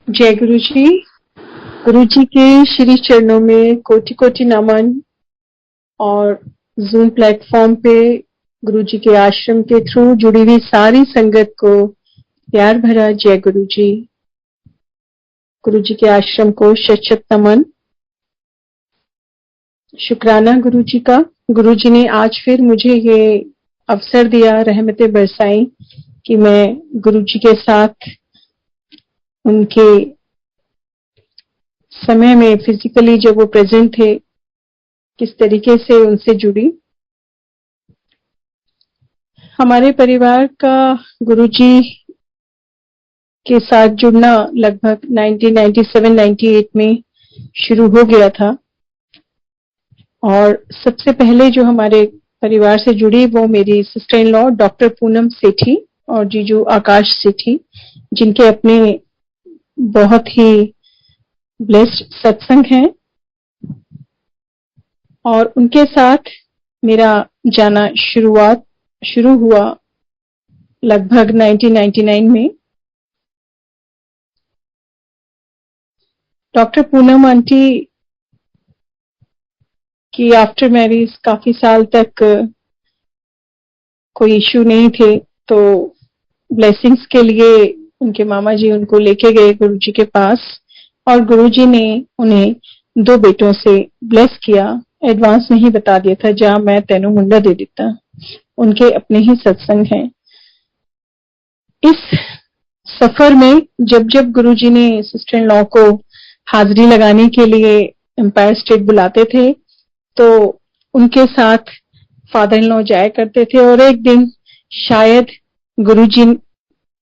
जय गुरु जी। गुरु जी के श्री चरणों में कोटि कोटि नमन। और जूम प्लेटफॉर्म पे गुरु जी के आश्रम के थ्रू जुड़ी हुई सारी संगत को प्यार भरा जय गुरु जी। गुरु जी के आश्रम को शत शत नमन। शुक्राना गुरु जी का। गुरु जी ने आज फिर मुझे ये अवसर दिया, रहमतें बरसाई कि मैं गुरु जी के साथ उनके समय में फिजिकली जब वो प्रेजेंट थे किस तरीके से उनसे जुड़ी। हमारे परिवार का गुरुजी के साथ जुड़ना लगभग 1997-98 में शुरू हो गया था। और सबसे पहले जो हमारे परिवार से जुड़ी वो मेरी sister in law doctor Poonam Sethi और जीजू आकाश सेठी, जिनके अपने बहुत ही ब्लेस्ड सत्संग हैं। और उनके साथ मेरा जाना शुरू हुआ लगभग 1999 में। डॉक्टर पूनम आंटी की आफ्टर मैरिज काफी साल तक कोई इश्यू नहीं थे, तो ब्लेसिंग्स के लिए उनके मामा जी उनको लेके गए गुरुजी के पास और गुरुजी ने उन्हें 2 बेटों से ब्लेस किया। एडवांस नहीं बता दिया था, जा मैं तेनू मुंडा दे देता। उनके अपने ही सत्संग हैं। इस सफर में जब जब गुरुजी ने सिस्टर इन लॉ को हाजिरी लगाने के लिए एम्पायर स्टेट बुलाते थे तो उनके साथ फादर इन लॉ जाया करते थे। और एक दिन शायद गुरुजी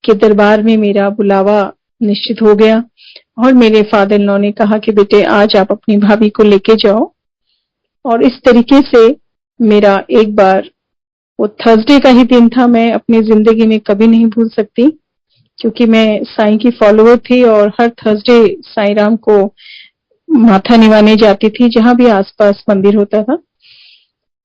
के दरबार में मेरा बुलावा निश्चित हो गया और मेरे फादर इन लॉ ने कहा कि बेटे आज आप अपनी भाभी को लेके जाओ। और इस तरीके से मेरा एक बार, वो थर्सडे का ही दिन था, मैं अपनी जिंदगी में कभी नहीं भूल सकती क्योंकि मैं साईं की फॉलोअर थी और हर थर्सडे साईं राम को माथा निवाने जाती थी जहां भी आसपास मंदिर होता था।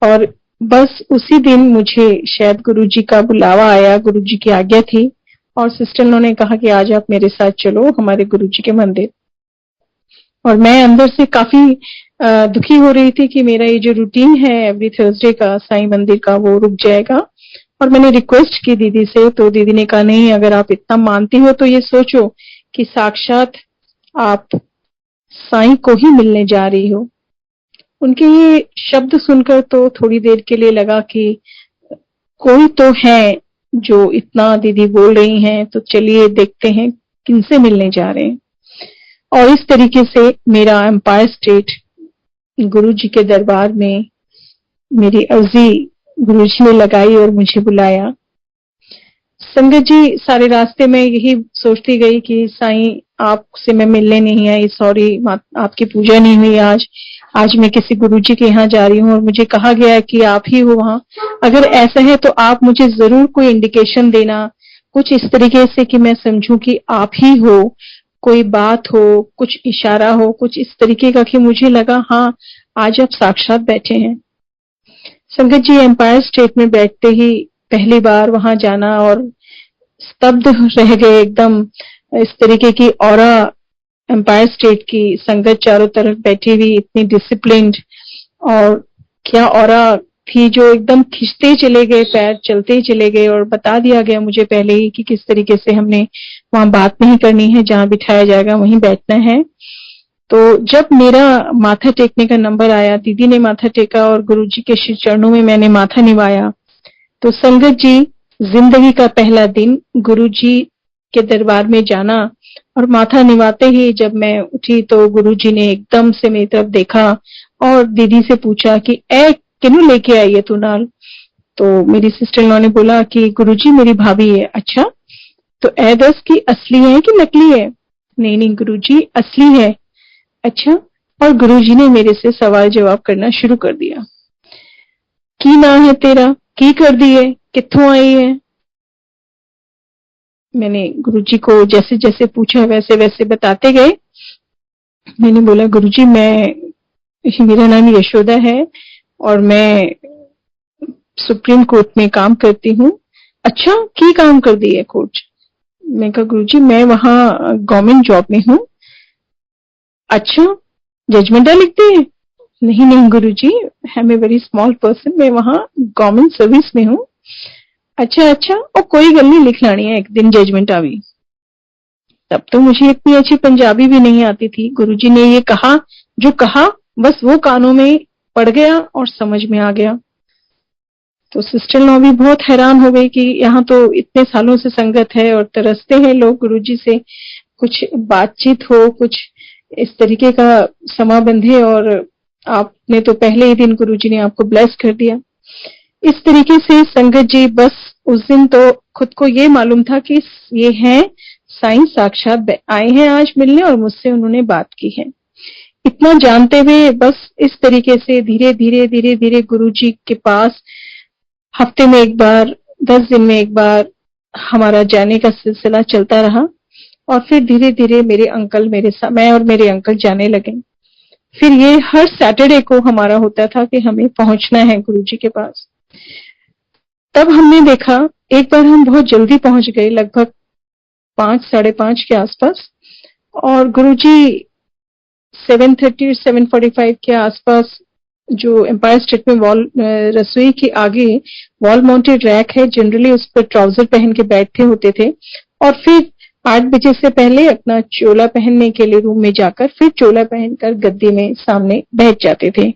और बस उसी दिन मुझे शायद गुरुजी का बुलावा आया, गुरुजी की आज्ञा थी और सिस्टर ने कहा कि आज आप मेरे साथ चलो हमारे गुरुजी के मंदिर। और मैं अंदर से काफी दुखी हो रही थी कि मेरा ये जो रूटीन है एवरी थर्सडे का साईं मंदिर का वो रुक जाएगा। और मैंने रिक्वेस्ट की दीदी से, तो दीदी ने कहा नहीं, अगर आप इतना मानती हो तो ये सोचो कि साक्षात आप साईं को ही मिलने जा रही हो। उनके ये शब्द सुनकर तो थोड़ी देर के लिए लगा कि कोई तो है जो इतना दीदी बोल रही हैं, तो चलिए देखते हैं किनसे मिलने जा रहे हैं। और इस तरीके से मेरा एम्पायर स्टेट गुरुजी के दरबार में मेरी अर्जी गुरुजी ने लगाई और मुझे बुलाया। संगत जी, सारे रास्ते में यही सोचती गई कि साईं आपसे मैं मिलने नहीं आई, सॉरी आपकी पूजा नहीं हुई आज मैं किसी गुरुजी के यहाँ जा रही हूँ और मुझे कहा गया है कि आप ही हो वहां। अगर ऐसा है तो आप मुझे जरूर कोई इंडिकेशन देना, कुछ इस तरीके से कि मैं समझूं कि आप ही हो, कोई बात हो, कुछ इशारा हो, कुछ इस तरीके का कि मुझे लगा हाँ आज आप साक्षात बैठे हैं। संगत जी, एम्पायर स्टेट में बैठते ही पहली बार वहां जाना और स्तब्ध रह गए एकदम। इस तरीके की ऑरा एम्पायर स्टेट की संगत चारों तरफ बैठी हुई, इतनी डिसिप्लिन्ड, और क्या ऑरा थी जो एकदम खिंचते चले गए, पैर चलते ही चले गए। और बता दिया गया मुझे पहले ही कि किस तरीके से हमने वहां बात नहीं करनी है, जहां बिठाया जाएगा वहीं बैठना है। तो जब मेरा माथा टेकने का नंबर आया, दीदी ने माथा टेका और गुरुजी के श्री चरणों में मैंने माथा निवाया। तो संगत जी, जिंदगी का पहला दिन गुरुजी के दरबार में जाना और माथा निवाते ही जब मैं उठी तो गुरुजी ने एकदम से मेरी तरफ देखा और दीदी से पूछा कि ए किन्नू लेके आई है तू नाल। तो मेरी सिस्टर इन लॉ ने बोला कि गुरुजी मेरी भाभी है। अच्छा, तो ए दस की असली है कि नकली है? नहीं गुरुजी असली है। अच्छा। और गुरुजी ने मेरे से सवाल जवाब करना शुरू कर दिया। की नाम है तेरा, की कर दी है, कित्थों आई है? मैंने गुरुजी को जैसे जैसे पूछा वैसे वैसे बताते गए। मैंने बोला गुरुजी मेरा नाम यशोदा है और मैं सुप्रीम कोर्ट में काम करती हूँ। अच्छा, की काम कर दी है कोर्ट? मैं कहा गुरुजी मैं वहाँ गवर्नमेंट जॉब में हूँ। अच्छा, जजमेंटा लिखते हैं? नहीं नहीं Guruji, I am a very small person, मैं वहाँ गवर्नमेंट सर्विस में हूँ। अच्छा अच्छा, और कोई गल नहीं, लिख लानी है एक दिन जजमेंट आ भी। तब तो मुझे इतनी अच्छी पंजाबी भी नहीं आती थी। गुरुजी ने ये कहा, जो कहा बस वो कानों में पड़ गया और समझ में आ गया। तो सिस्टर लॉ भी बहुत हैरान हो गई कि यहाँ तो इतने सालों से संगत है और तरसते हैं लोग गुरुजी से कुछ बातचीत हो, कुछ इस तरीके का समा बंधे, और आपने तो पहले ही दिन गुरुजी ने आपको ब्लेस कर दिया। इस तरीके से संगत जी बस उस दिन तो खुद को ये मालूम था कि ये हैं साईं साक्षात आए हैं आज मिलने और मुझसे उन्होंने बात की है। इतना जानते हुए बस इस तरीके से धीरे धीरे धीरे धीरे गुरुजी के पास हफ्ते में एक बार, 10 दिन में एक बार हमारा जाने का सिलसिला चलता रहा। और फिर धीरे धीरे मेरे अंकल मैं और मेरे अंकल जाने लगे। फिर ये हर सैटरडे को हमारा होता था कि हमें पहुंचना है गुरुजी के पास। तब हमने देखा, एक बार हम बहुत जल्दी पहुंच गए, लगभग 5, 5:30 के आसपास, और गुरुजी 7:30 7:45 के आसपास जो एम्पायर स्टेट में रसोई के आगे वॉल माउंटेड रैक है, जनरली उस पर ट्राउजर पहन के बैठते होते थे और फिर 8 बजे से पहले अपना चोला पहनने के लिए रूम में जाकर फिर चोला पहनकर गद्दी में सामने बैठ जाते थे।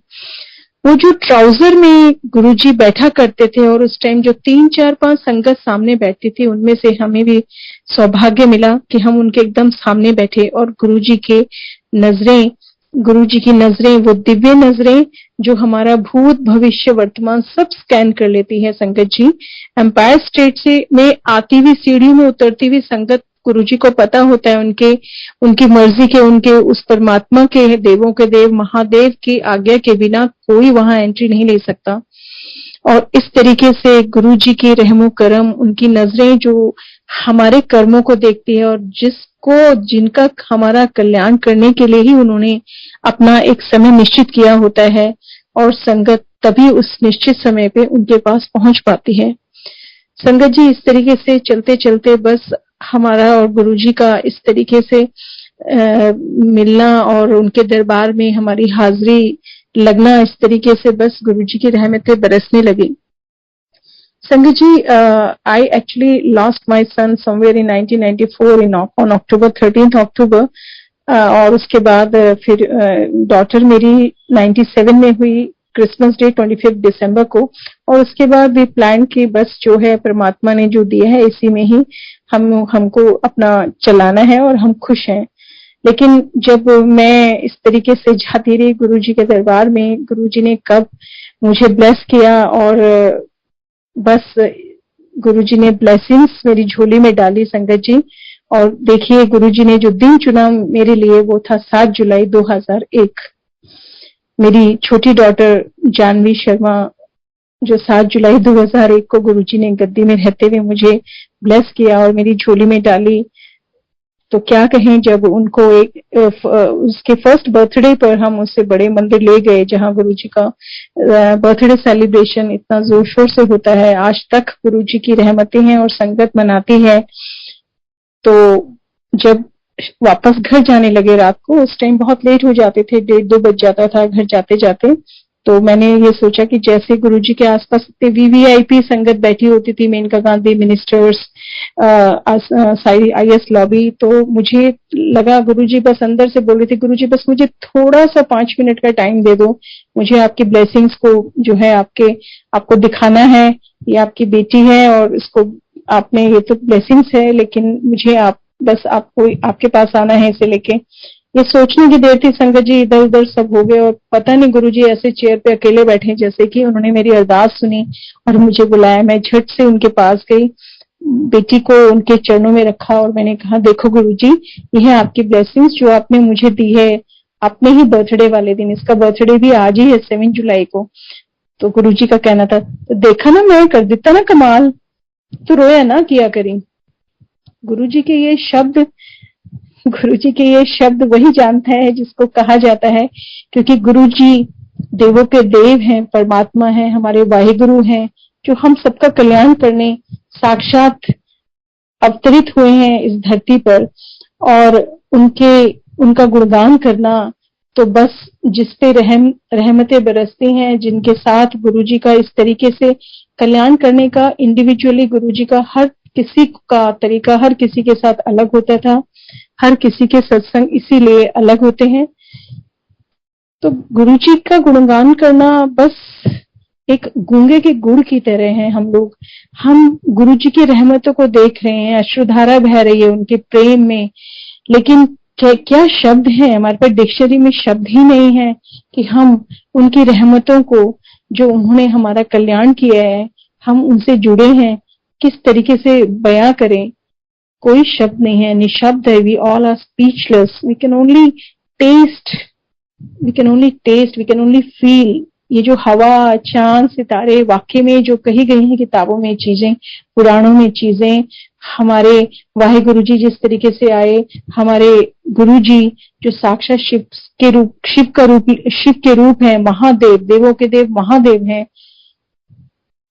वो जो ट्राउजर में गुरुजी बैठा करते थे और उस टाइम जो 3, 4, 5 संगत सामने बैठती थी, उनमें से हमें भी सौभाग्य मिला कि हम उनके एकदम सामने बैठे और गुरुजी की नजरें वो दिव्य नजरें जो हमारा भूत भविष्य वर्तमान सब स्कैन कर लेती है संगत जी। एम्पायर स्टेट से में आती हुई सीढ़ी में उतरती हुई संगत, गुरुजी को पता होता है उनकी मर्जी के, उनके उस परमात्मा के, देवों के देव महादेव की आज्ञा के बिना कोई वहां एंट्री नहीं ले सकता। और इस तरीके से गुरुजी के रहमो करम, उनकी नजरें जो हमारे कर्मों को देखती है और जिनका हमारा कल्याण करने के लिए ही उन्होंने अपना एक समय निश्चित किया होता है, और संगत तभी उस निश्चित समय पे उनके पास पहुंच पाती है। संगत जी इस तरीके से चलते चलते बस हमारा और गुरुजी का इस तरीके से मिलना और उनके दरबार में हमारी हाजिरी लगना, इस तरीके से बस गुरुजी की रहमतें बरसने लगी। संगत जी, I actually lost my son somewhere in 1994 on October 13th October, और उसके बाद फिर डॉटर मेरी 97 में हुई, क्रिसमस डे 25 दिसंबर को, और उसके बाद भी प्लान की बस जो है परमात्मा ने जो दिया है इसी में ही हमको अपना चलाना है और हम खुश हैं। लेकिन जब मैं इस तरीके से जाती रही गुरुजी के दरबार में, गुरुजी ने कब मुझे ब्लेस किया और बस गुरुजी ने ब्लेसिंग्स मेरी झोली में डाली संगत जी। और देखिए गुरुजी ने जो दिन चुना मेरे लिए वो था 7 जुलाई 2001। मेरी छोटी डॉटर जानवी शर्मा जो 7 जुलाई 2001 को गुरुजी ने गद्दी में रहते हुए मुझे ब्लेस किया और मेरी झोली में डाली, तो क्या कहें। जब उनको उसके फर्स्ट बर्थडे पर हम उससे बड़े मंदिर ले गए जहां गुरुजी का बर्थडे सेलिब्रेशन इतना जोर शोर से होता है, आज तक गुरुजी की रहमतें हैं और संगत मनाती है। तो जब वापस घर जाने लगे रात को, उस टाइम बहुत लेट हो जाते थे, 1:30-2 बज जाता था घर जाते जाते, तो मैंने ये सोचा कि जैसे गुरुजी के आसपास इतने वीवीआईपी संगत बैठी होती थी, मेनका गांधी मिनिस्टर्स, सारी आईएएस लॉबी, तो मुझे लगा गुरुजी बस अंदर से बोल रही थी, गुरुजी बस मुझे थोड़ा सा 5 मिनट का टाइम दे दो, मुझे आपकी ब्लेसिंग्स को जो है आपको दिखाना है, ये आपकी बेटी है और इसको आपने, ये तो ब्लेसिंग्स है लेकिन मुझे आपके पास आना है इसे लेके। ये सोचने की देर थी संगत जी, इधर उधर सब हो गए और पता नहीं गुरुजी ऐसे चेयर पे अकेले बैठे जैसे कि उन्होंने मेरी अरदास सुनी और मुझे बुलाया। मैं झट से उनके पास गई, बेटी को उनके चरणों में रखा और मैंने कहा, देखो गुरुजी, ये है आपकी ब्लेसिंग्स जो आपने मुझे दी है अपने ही बर्थडे वाले दिन, इसका बर्थडे भी आज ही है 7 जुलाई को। तो गुरुजी का कहना था, तो देखा ना मैं कर देता ना कमाल, तो रोया ना किया करी। गुरुजी के ये शब्द वही जानता है जिसको कहा जाता है, क्योंकि गुरुजी देवों के देव हैं, परमात्मा हैं, हमारे वाहिगुरु हैं, जो हम सबका कल्याण करने साक्षात अवतरित हुए हैं इस धरती पर, और उनका गुणगान करना, तो बस जिस पे रहमतें बरसती हैं, जिनके साथ गुरुजी का इस तरीके से कल्याण करने का, इंडिविजुअली गुरुजी का हर किसी का तरीका हर किसी के साथ अलग होता था, हर किसी के सत्संग इसीलिए अलग होते हैं। तो गुरुजी का गुणगान करना बस एक गूंगे के गुड़ की तरह है। हम गुरुजी की रहमतों को देख रहे हैं, अश्रुधारा बह रही है उनके प्रेम में, लेकिन क्या शब्द है, हमारे पास डिक्शनरी में शब्द ही नहीं है कि हम उनकी रहमतों को, जो उन्होंने हमारा कल्याण किया है, हम उनसे जुड़े हैं, किस तरीके से बयां करें। कोई शब्द नहीं है, निशब्द है। We all are speechless, we can only taste, we can only feel. ये जो हवा, चांद, सितारे, वाक्य में जो कही गई हैं किताबों में चीजें, पुराणों में चीजें, हमारे वाहे गुरुजी जिस तरीके से आए, हमारे गुरुजी जो साक्षात शिव के रूप है, महादेव, देवों के देव महादेव हैं,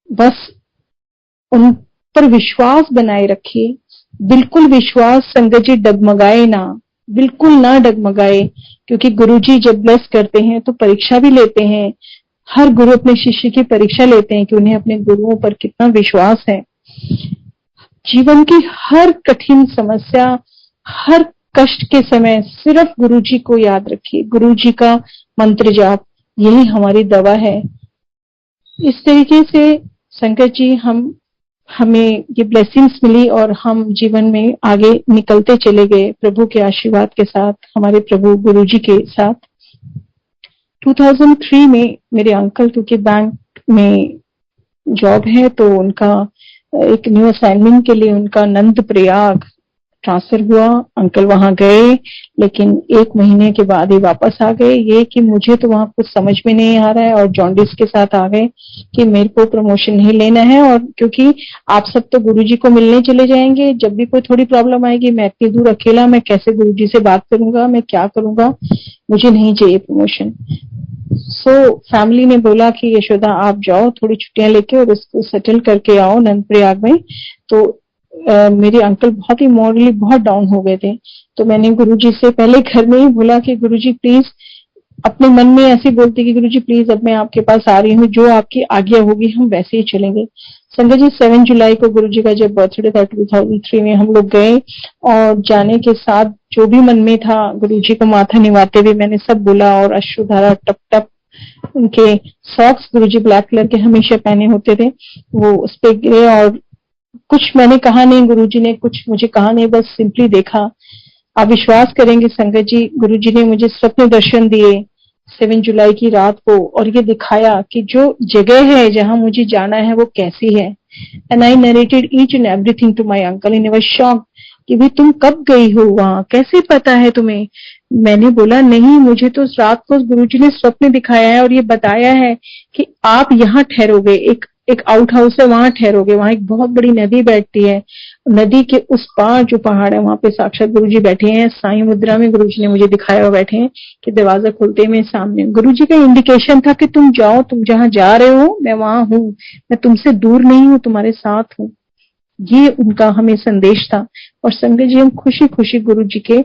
बस उन पर विश्वास बनाए रखिए। बिल्कुल विश्वास, संगत जी, डगमगाए ना, बिल्कुल ना डगमगाए, क्योंकि गुरुजी जब ब्लेस करते हैं तो परीक्षा भी लेते हैं। हर गुरु अपने शिष्य की परीक्षा लेते हैं कि उन्हें अपने गुरुओं पर कितना विश्वास है। जीवन की हर कठिन समस्या, हर कष्ट के समय सिर्फ गुरुजी को याद रखिए, गुरुजी का मंत्र जाप, यही हमारी दवा है। इस तरीके से संकट जी हमें ये ब्लेसिंग्स मिली और हम जीवन में आगे निकलते चले गए प्रभु के आशीर्वाद के साथ, हमारे प्रभु गुरुजी के साथ। 2003 में मेरे अंकल, क्योंकि बैंक में जॉब है, तो उनका एक न्यू असाइनमेंट के लिए उनका नंद प्रयाग ट्रांसफर हुआ। अंकल वहां गए, लेकिन 1 महीने के बाद ही वापस आ गए। ये कि मुझे तो वहां कुछ समझ में नहीं आ रहा है, और जॉन्डिस के साथ आ गए कि मेरे को प्रमोशन नहीं लेना है, और क्योंकि आप सब तो गुरुजी को मिलने चले जाएंगे, जब भी कोई थोड़ी प्रॉब्लम आएगी, मैं इतनी दूर अकेला, मैं कैसे गुरुजी से बात करूंगा, मैं क्या करूंगा, मुझे नहीं चाहिए प्रमोशन। फैमिली ने बोला कि यशोदा आप जाओ थोड़ी छुट्टियां लेके और इसको सेटल करके आओ नंद प्रयाग में। तो मेरे अंकल बहुत ही मॉरली बहुत डाउन हो गए थे। तो मैंने गुरुजी से पहले घर में ही बोला कि गुरुजी प्लीज, अपने मन में ऐसे बोलती कि गुरुजी प्लीज अब मैं आपके पास आ रही हूँ, जो आपकी आज्ञा होगी हम वैसे ही चलेंगे। संगत जी 7 जुलाई को गुरुजी का जब बर्थडे था 2003 में, हम लोग गए, और जाने के साथ जो भी मन में था गुरुजी को माथा निभाते हुए मैंने सब बोला, और अश्रुधारा टप टप, उनके सॉक्स गुरुजी ब्लैक कलर के हमेशा पहने होते थे, वो उस पे गिरे, और कुछ मैंने कहा नहीं, गुरुजी ने कुछ मुझे कहा नहीं, बस सिंपली देखा। आप विश्वास करेंगे संगत जी, गुरुजी ने मुझे स्वप्न दर्शन दिए 7 जुलाई की रात को, और ये दिखाया कि जो जगह है जहां मुझे जाना है वो कैसी है। And I narrated each and everything to my uncle and he was shocked कि भाई तुम कब गई हो वहां, कैसे पता है तुम्हें। मैंने बोला नहीं, मुझे तो रात को गुरुजी ने स्वप्न दिखाया है और ये बताया है कि आप यहाँ ठहरोगे, एक आउट हाउस है वहां ठहरोगे, वहां एक बहुत बड़ी नदी बैठती है, नदी के उस पार जो पहाड़ है वहां पे साक्षात गुरुजी बैठे हैं, साई मुद्रा में गुरुजी ने मुझे दिखाया हुआ बैठे हैं कि दरवाजा खोलते में सामने गुरुजी का इंडिकेशन था कि तुम जाओ, तुम जहां जा रहे हो मैं वहां हूँ, मैं तुमसे दूर नहीं हूँ, तुम्हारे साथ हूँ। ये उनका हमें संदेश था। और संगत जी हम खुशी खुशी गुरुजी के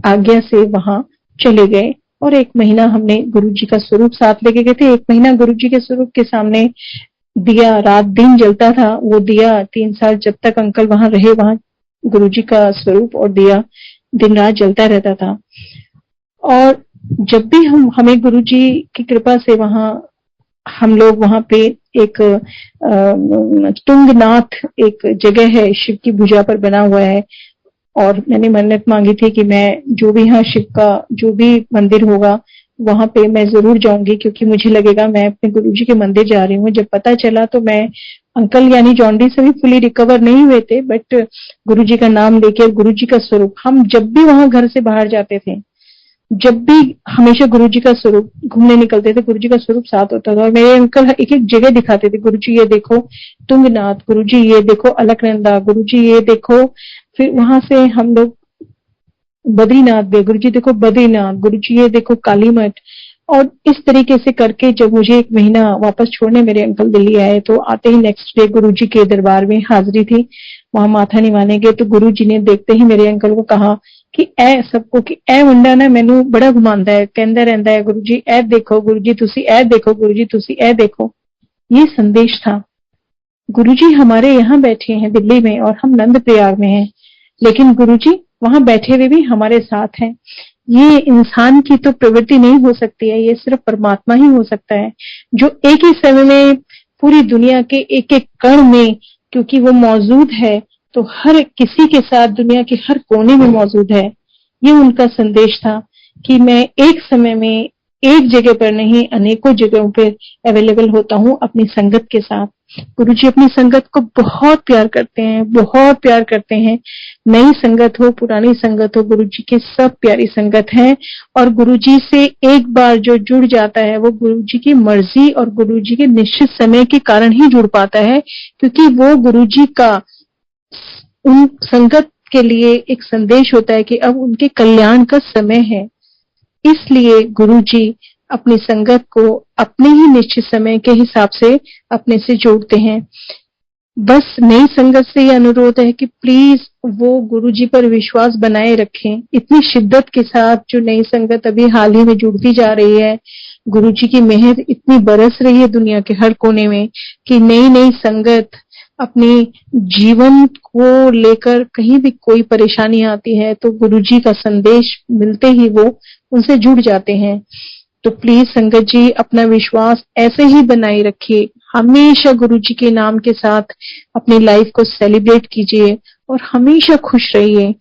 आज्ञा से वहां चले गए, और 1 महीना हमने गुरुजी का स्वरूप साथ लेके गए थे। 1 महीना गुरुजी के स्वरूप के सामने दिया रात दिन जलता था, वो दिया 3 साल जब तक अंकल वहां रहे, वहां गुरुजी का स्वरूप और दिया दिन रात जलता रहता था। और जब भी हमें गुरुजी की कृपा से हम लोग वहां पे एक तुंगनाथ एक जगह है, शिव की भुजा पर बना हुआ है, और मैंने मन्नत मांगी थी कि मैं जो भी यहाँ शिव का जो भी मंदिर होगा वहां पे मैं जरूर जाऊंगी, क्योंकि मुझे लगेगा मैं अपने गुरुजी के मंदिर जा रही हूँ। जब पता चला तो मैं, अंकल यानी जॉन्डी से भी फुली रिकवर नहीं हुए थे, बट गुरुजी का नाम लेके गुरुजी का स्वरूप, हम जब भी वहां घर से बाहर जाते थे, जब भी हमेशा गुरुजी का स्वरूप घूमने निकलते थे, गुरुजी का स्वरूप साथ होता था। और मेरे अंकल एक एक जगह दिखाते थे, गुरुजी ये देखो तुंगनाथ, गुरुजी ये देखो अलकनंदा, गुरुजी ये देखो। फिर वहां से हम लोग बद्रीनाथ गए, गुरुजी देखो बद्रीनाथ, गुरुजी ये देखो काली मठ। और इस तरीके से करके जब मुझे 1 महीना वापस छोड़ने मेरे अंकल दिल्ली आए, तो आते ही नेक्स्ट डे गुरुजी के दरबार में हाजिरी थी। वहां माथा निवाने गए तो गुरु जी ने देखते ही मेरे अंकल को कहा कि ए सबको कि ए मुंडा ना मैनू बड़ा घुमांदा है, कहंदा रहंदा है गुरु जी ए देखो, गुरु जी तुसी ए देखो, गुरु जी तुसी ए देखो। ये संदेश था। गुरु जी हमारे यहाँ बैठे हैं दिल्ली में और हम नंद प्रयाग में हैं, लेकिन गुरु जी वहां बैठे हुए भी हमारे साथ हैं। ये इंसान की तो प्रवृत्ति नहीं हो सकती है, ये सिर्फ परमात्मा ही हो सकता है जो एक ही समय में पूरी दुनिया के एक एक कण में, क्योंकि वो मौजूद है तो हर किसी के साथ दुनिया के हर कोने में मौजूद है। ये उनका संदेश था कि मैं एक समय में एक जगह पर नहीं अनेकों जगहों पर अवेलेबल होता हूँ अपनी संगत के साथ। गुरु जी अपनी संगत को बहुत प्यार करते हैं, बहुत प्यार करते हैं। नई संगत हो पुरानी संगत हो, गुरु जी की सब प्यारी संगत है। और गुरु जी से एक बार जो जुड़ जाता है वो गुरु जी की मर्जी और गुरु जी के निश्चित समय के कारण ही जुड़ पाता है, क्योंकि वो गुरु जी का उन संगत के लिए एक संदेश होता है कि अब उनके कल्याण का समय है। इसलिए गुरु जी अपनी संगत को अपने ही निश्चित समय के हिसाब से अपने से जोड़ते हैं। बस नई संगत से ये अनुरोध है कि प्लीज वो गुरु जी पर विश्वास बनाए रखें। इतनी शिद्दत के साथ जो नई संगत अभी हाल ही में जुड़ती जा रही है, गुरु जी की मेहर इतनी बरस रही है दुनिया के हर कोने में कि नई नई संगत अपनी जीवन को लेकर कहीं भी कोई परेशानी आती है तो गुरु जी का संदेश मिलते ही वो उनसे जुड़ जाते हैं। तो प्लीज संगत जी अपना विश्वास ऐसे ही बनाए रखिए, हमेशा गुरु जी के नाम के साथ अपनी लाइफ को सेलिब्रेट कीजिए और हमेशा खुश रहिए।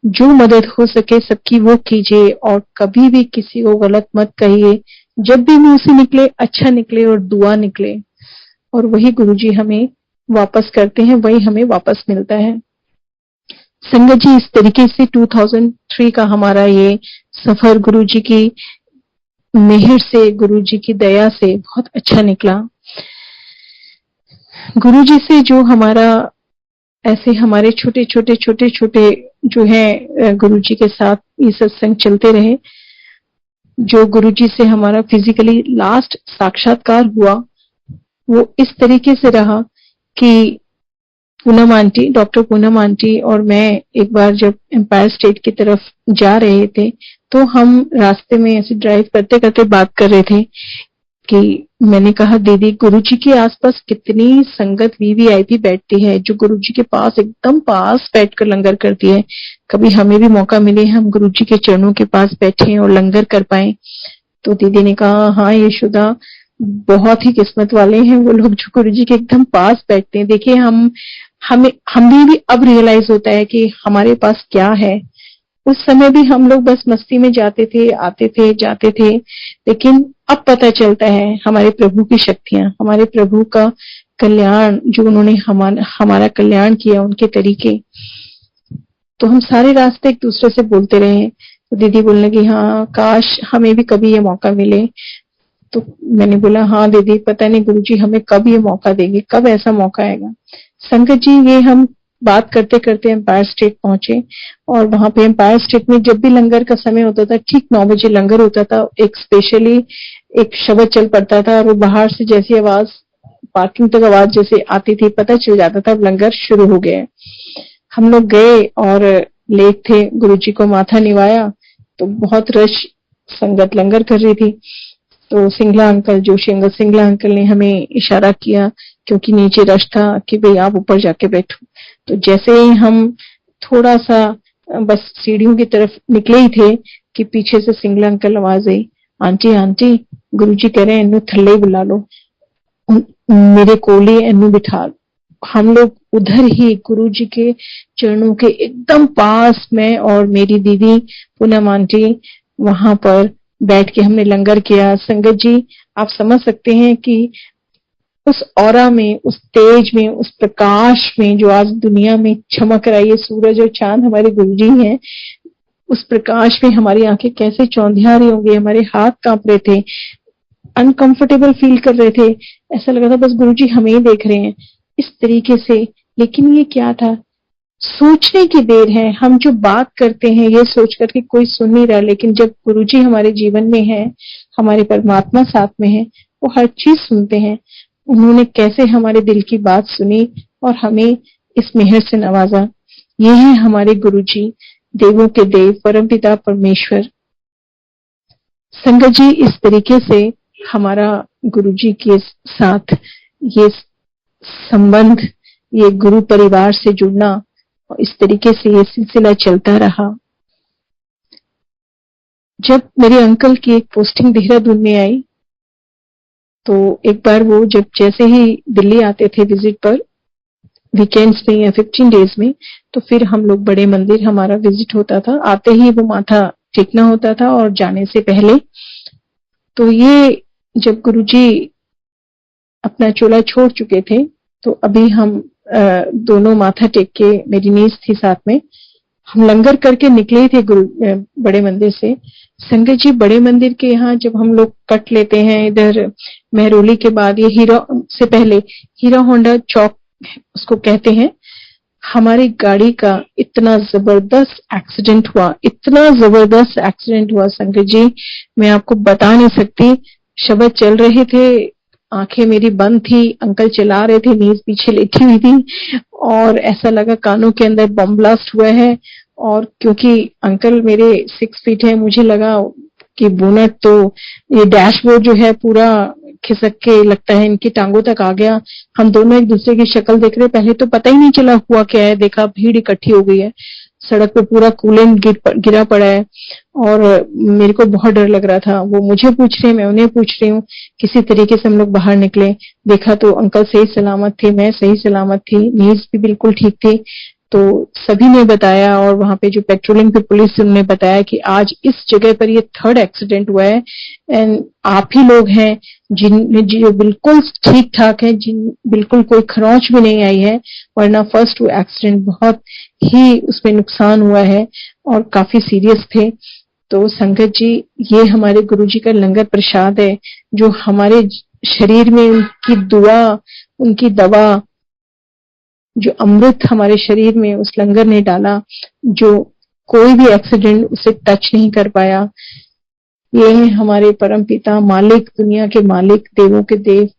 जो मदद हो सके सबकी वो कीजिए और कभी भी किसी को गलत मत कहिए। जब भी मुंह से निकले अच्छा निकले और दुआ निकले, और वही गुरु जी हमें वापस करते हैं, वही हमें वापस मिलता है। संगत जी इस तरीके से 2003 का हमारा ये सफर गुरु जी की मेहर से, गुरु जी की दया से बहुत अच्छा निकला। गुरु जी से जो हमारा ऐसे हमारे छोटे छोटे जो है गुरु जी के साथ ये सत्संग चलते रहे। जो गुरु जी से हमारा फिजिकली लास्ट साक्षात्कार हुआ वो इस तरीके से रहा कि Poonam aunty, doctor Poonam aunty और मैं एक बार जब एम्पायर स्टेट की तरफ जा रहे थे तो हम रास्ते में ऐसे ड्राइव करते करते बात कर रहे थे कि मैंने कहा दीदी गुरुजी के आसपास कितनी संगत वीवीआईपी बैठती है जो गुरुजी के पास एकदम पास बैठकर लंगर करती है। कभी हमें भी मौका मिले हम गुरुजी के चरणों के पास बैठे और लंगर कर पाए। तो दीदी ने कहा हाँ यशोदा बहुत ही किस्मत वाले हैं वो लोग जो गुरुजी के एकदम पास बैठते हैं। देखिए हमें भी अब रियलाइज होता है कि हमारे पास क्या है। उस समय भी हम लोग बस मस्ती में जाते थे, आते थे, जाते थे, लेकिन अब पता चलता है हमारे प्रभु की शक्तियां, हमारे प्रभु का कल्याण, जो उन्होंने हमारा कल्याण किया, उनके तरीके। तो हम सारे रास्ते एक दूसरे से बोलते रहे। तो दीदी बोलने लगी हाँ काश हमें भी कभी ये मौका मिले। तो मैंने बोला हाँ दीदी पता नहीं गुरुजी हमें कब ये मौका देंगे, कब ऐसा मौका आएगा। संगत जी ये हम बात करते करते एम्पायर स्टेट पहुंचे और वहां पे एम्पायर स्टेट में जब भी लंगर का समय होता था ठीक 9 बजे लंगर होता था। एक स्पेशली एक शब्द चल पड़ता था और वो बाहर से जैसी आवाज पार्किंग तक आवाज जैसे आती थी पता चल जाता था अब लंगर शुरू हो गया है। हम लोग गए और लेट थे, गुरुजी को माथा निवाया तो बहुत रश संगत लंगर कर रही थी। तो Singla uncle, Joshi uncle, Singla uncle ने हमें इशारा किया क्योंकि नीचे रश था कि भाई आप ऊपर जाके बैठो। तो जैसे ही हम थोड़ा सा बस सीढ़ियों की तरफ निकले ही थे कि पीछे से सिंगला अंकल आवाज आई आंटी आंटी गुरुजी कह रहे हैं इन्नू थल्ले बुला लो, मेरे कोली इन्नू बिठा। हम लोग उधर ही गुरुजी के चरणों के एकदम पास में और मेरी दीदी पूनम आंटी वहां पर बैठ के हमने लंगर किया। संगत जी आप समझ सकते हैं कि उस ऑरा में, उस तेज में, उस प्रकाश में जो आज दुनिया में चमक रहा है, ये सूरज और चांद हमारे गुरुजी हैं, उस प्रकाश में हमारी आंखें कैसे चौंधिया रही होंगी, हमारे हाथ कांप रहे थे, अनकंफर्टेबल फील कर रहे थे, ऐसा लगा था बस गुरुजी हमें ही देख रहे हैं इस तरीके से। लेकिन ये क्या था, सोचने की देर है। हम जो बात करते हैं ये सोच करके कोई सुन नहीं रहा, लेकिन जब गुरुजी हमारे जीवन में है, हमारे परमात्मा साथ में है, वो हर चीज सुनते हैं। उन्होंने कैसे हमारे दिल की बात सुनी और हमें इस मेहर से नवाजा। ये है हमारे गुरुजी, देवों के देव, परमपिता परमेश्वर। संगत जी, इस तरीके से हमारा गुरुजी के साथ ये संबंध, ये गुरु परिवार से जुड़ना, और इस तरीके से ये सिलसिला चलता रहा। जब मेरे अंकल की एक पोस्टिंग देहरादून में आई, तो एक बार वो जब जैसे ही दिल्ली आते थे विजिट पर, वीकेंड्स में या 15 डेज में, तो फिर हम लोग बड़े मंदिर हमारा विजिट होता था। आते ही वो माथा टेकना होता था और जाने से पहले। तो ये जब गुरुजी अपना चोला छोड़ चुके थे, तो अभी हम दोनों माथा टेक के, मेरी नीस थी साथ में, हम लंगर करके निकले थे बड़े मंदिर से। संगत जी, बड़े मंदिर के यहाँ जब हम लोग कट लेते हैं इधर मेहरोली के बाद, ये हीरा से पहले हीरा होंडा चौक उसको कहते हैं, हमारी गाड़ी का इतना जबरदस्त एक्सीडेंट हुआ, इतना जबरदस्त एक्सीडेंट हुआ संगत जी, मैं आपको बता नहीं सकती। शब्द चल रहे थे, आंखें मेरी बंद थी, अंकल चला रहे थे, नीज पीछे लेटी हुई थी, और ऐसा लगा कानों के अंदर बम ब्लास्ट हुआ है। और क्योंकि अंकल मेरे 6 फीट है, मुझे लगा कि बोनट, तो ये डैशबोर्ड जो है पूरा खिसक के लगता है इनकी टांगों तक आ गया। हम दोनों एक दूसरे की शक्ल देख रहे, पहले तो पता ही नहीं चला हुआ क्या है, देखा भीड़ इकट्ठी हो गई है, सड़क पे पूरा कूलेंट गिरा पड़ा है, और मेरे को बहुत डर लग रहा था। वो मुझे पूछ रहे, मैं उन्हें पूछ रही हूँ। किसी तरीके से हम लोग बाहर निकले, देखा तो अंकल सही सलामत थे, मैं सही सलामत थी, नीज भी बिल्कुल ठीक थी। तो सभी ने बताया, और वहां पे जो पेट्रोलिंग पे पुलिस थी उन्होंने बताया कि आज इस जगह पर ये 3rd एक्सीडेंट हुआ है, एंड आप ही लोग हैं जो बिल्कुल ठीक ठाक है, जिन बिल्कुल कोई खरोंच भी नहीं आई है, वरना फर्स्ट वो एक्सीडेंट बहुत ही उसमें नुकसान हुआ है और काफी सीरियस थे। तो संगत जी, ये हमारे गुरुजी का लंगर प्रसाद है, जो हमारे शरीर में उनकी दुआ, उनकी दवा, जो अमृत हमारे शरीर में उस लंगर ने डाला, जो कोई भी एक्सीडेंट उसे टच नहीं कर पाया। ये है हमारे परम पिता, मालिक, दुनिया के मालिक, देवों के देव,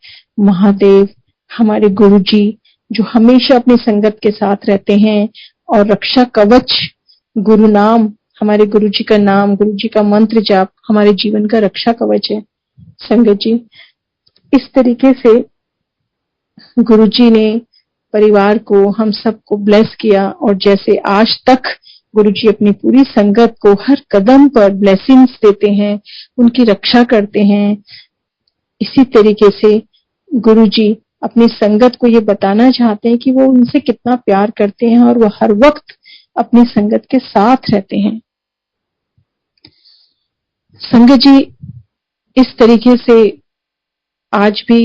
महादेव, हमारे गुरुजी, जो हमेशा अपनी संगत के साथ रहते हैं, और रक्षा कवच, गुरु नाम, हमारे गुरुजी का नाम, गुरुजी का मंत्र जाप हमारे जीवन का रक्षा कवच है। संगत जी, इस तरीके से गुरुजी ने परिवार को, हम सबको ब्लेस किया, और जैसे आज तक गुरुजी अपनी पूरी संगत को हर कदम पर ब्लेसिंग्स देते हैं, उनकी रक्षा करते हैं, इसी तरीके से गुरुजी अपनी संगत को ये बताना चाहते हैं कि वो उनसे कितना प्यार करते हैं, और वो हर वक्त अपनी संगत के साथ रहते हैं। संगत जी, इस तरीके से आज भी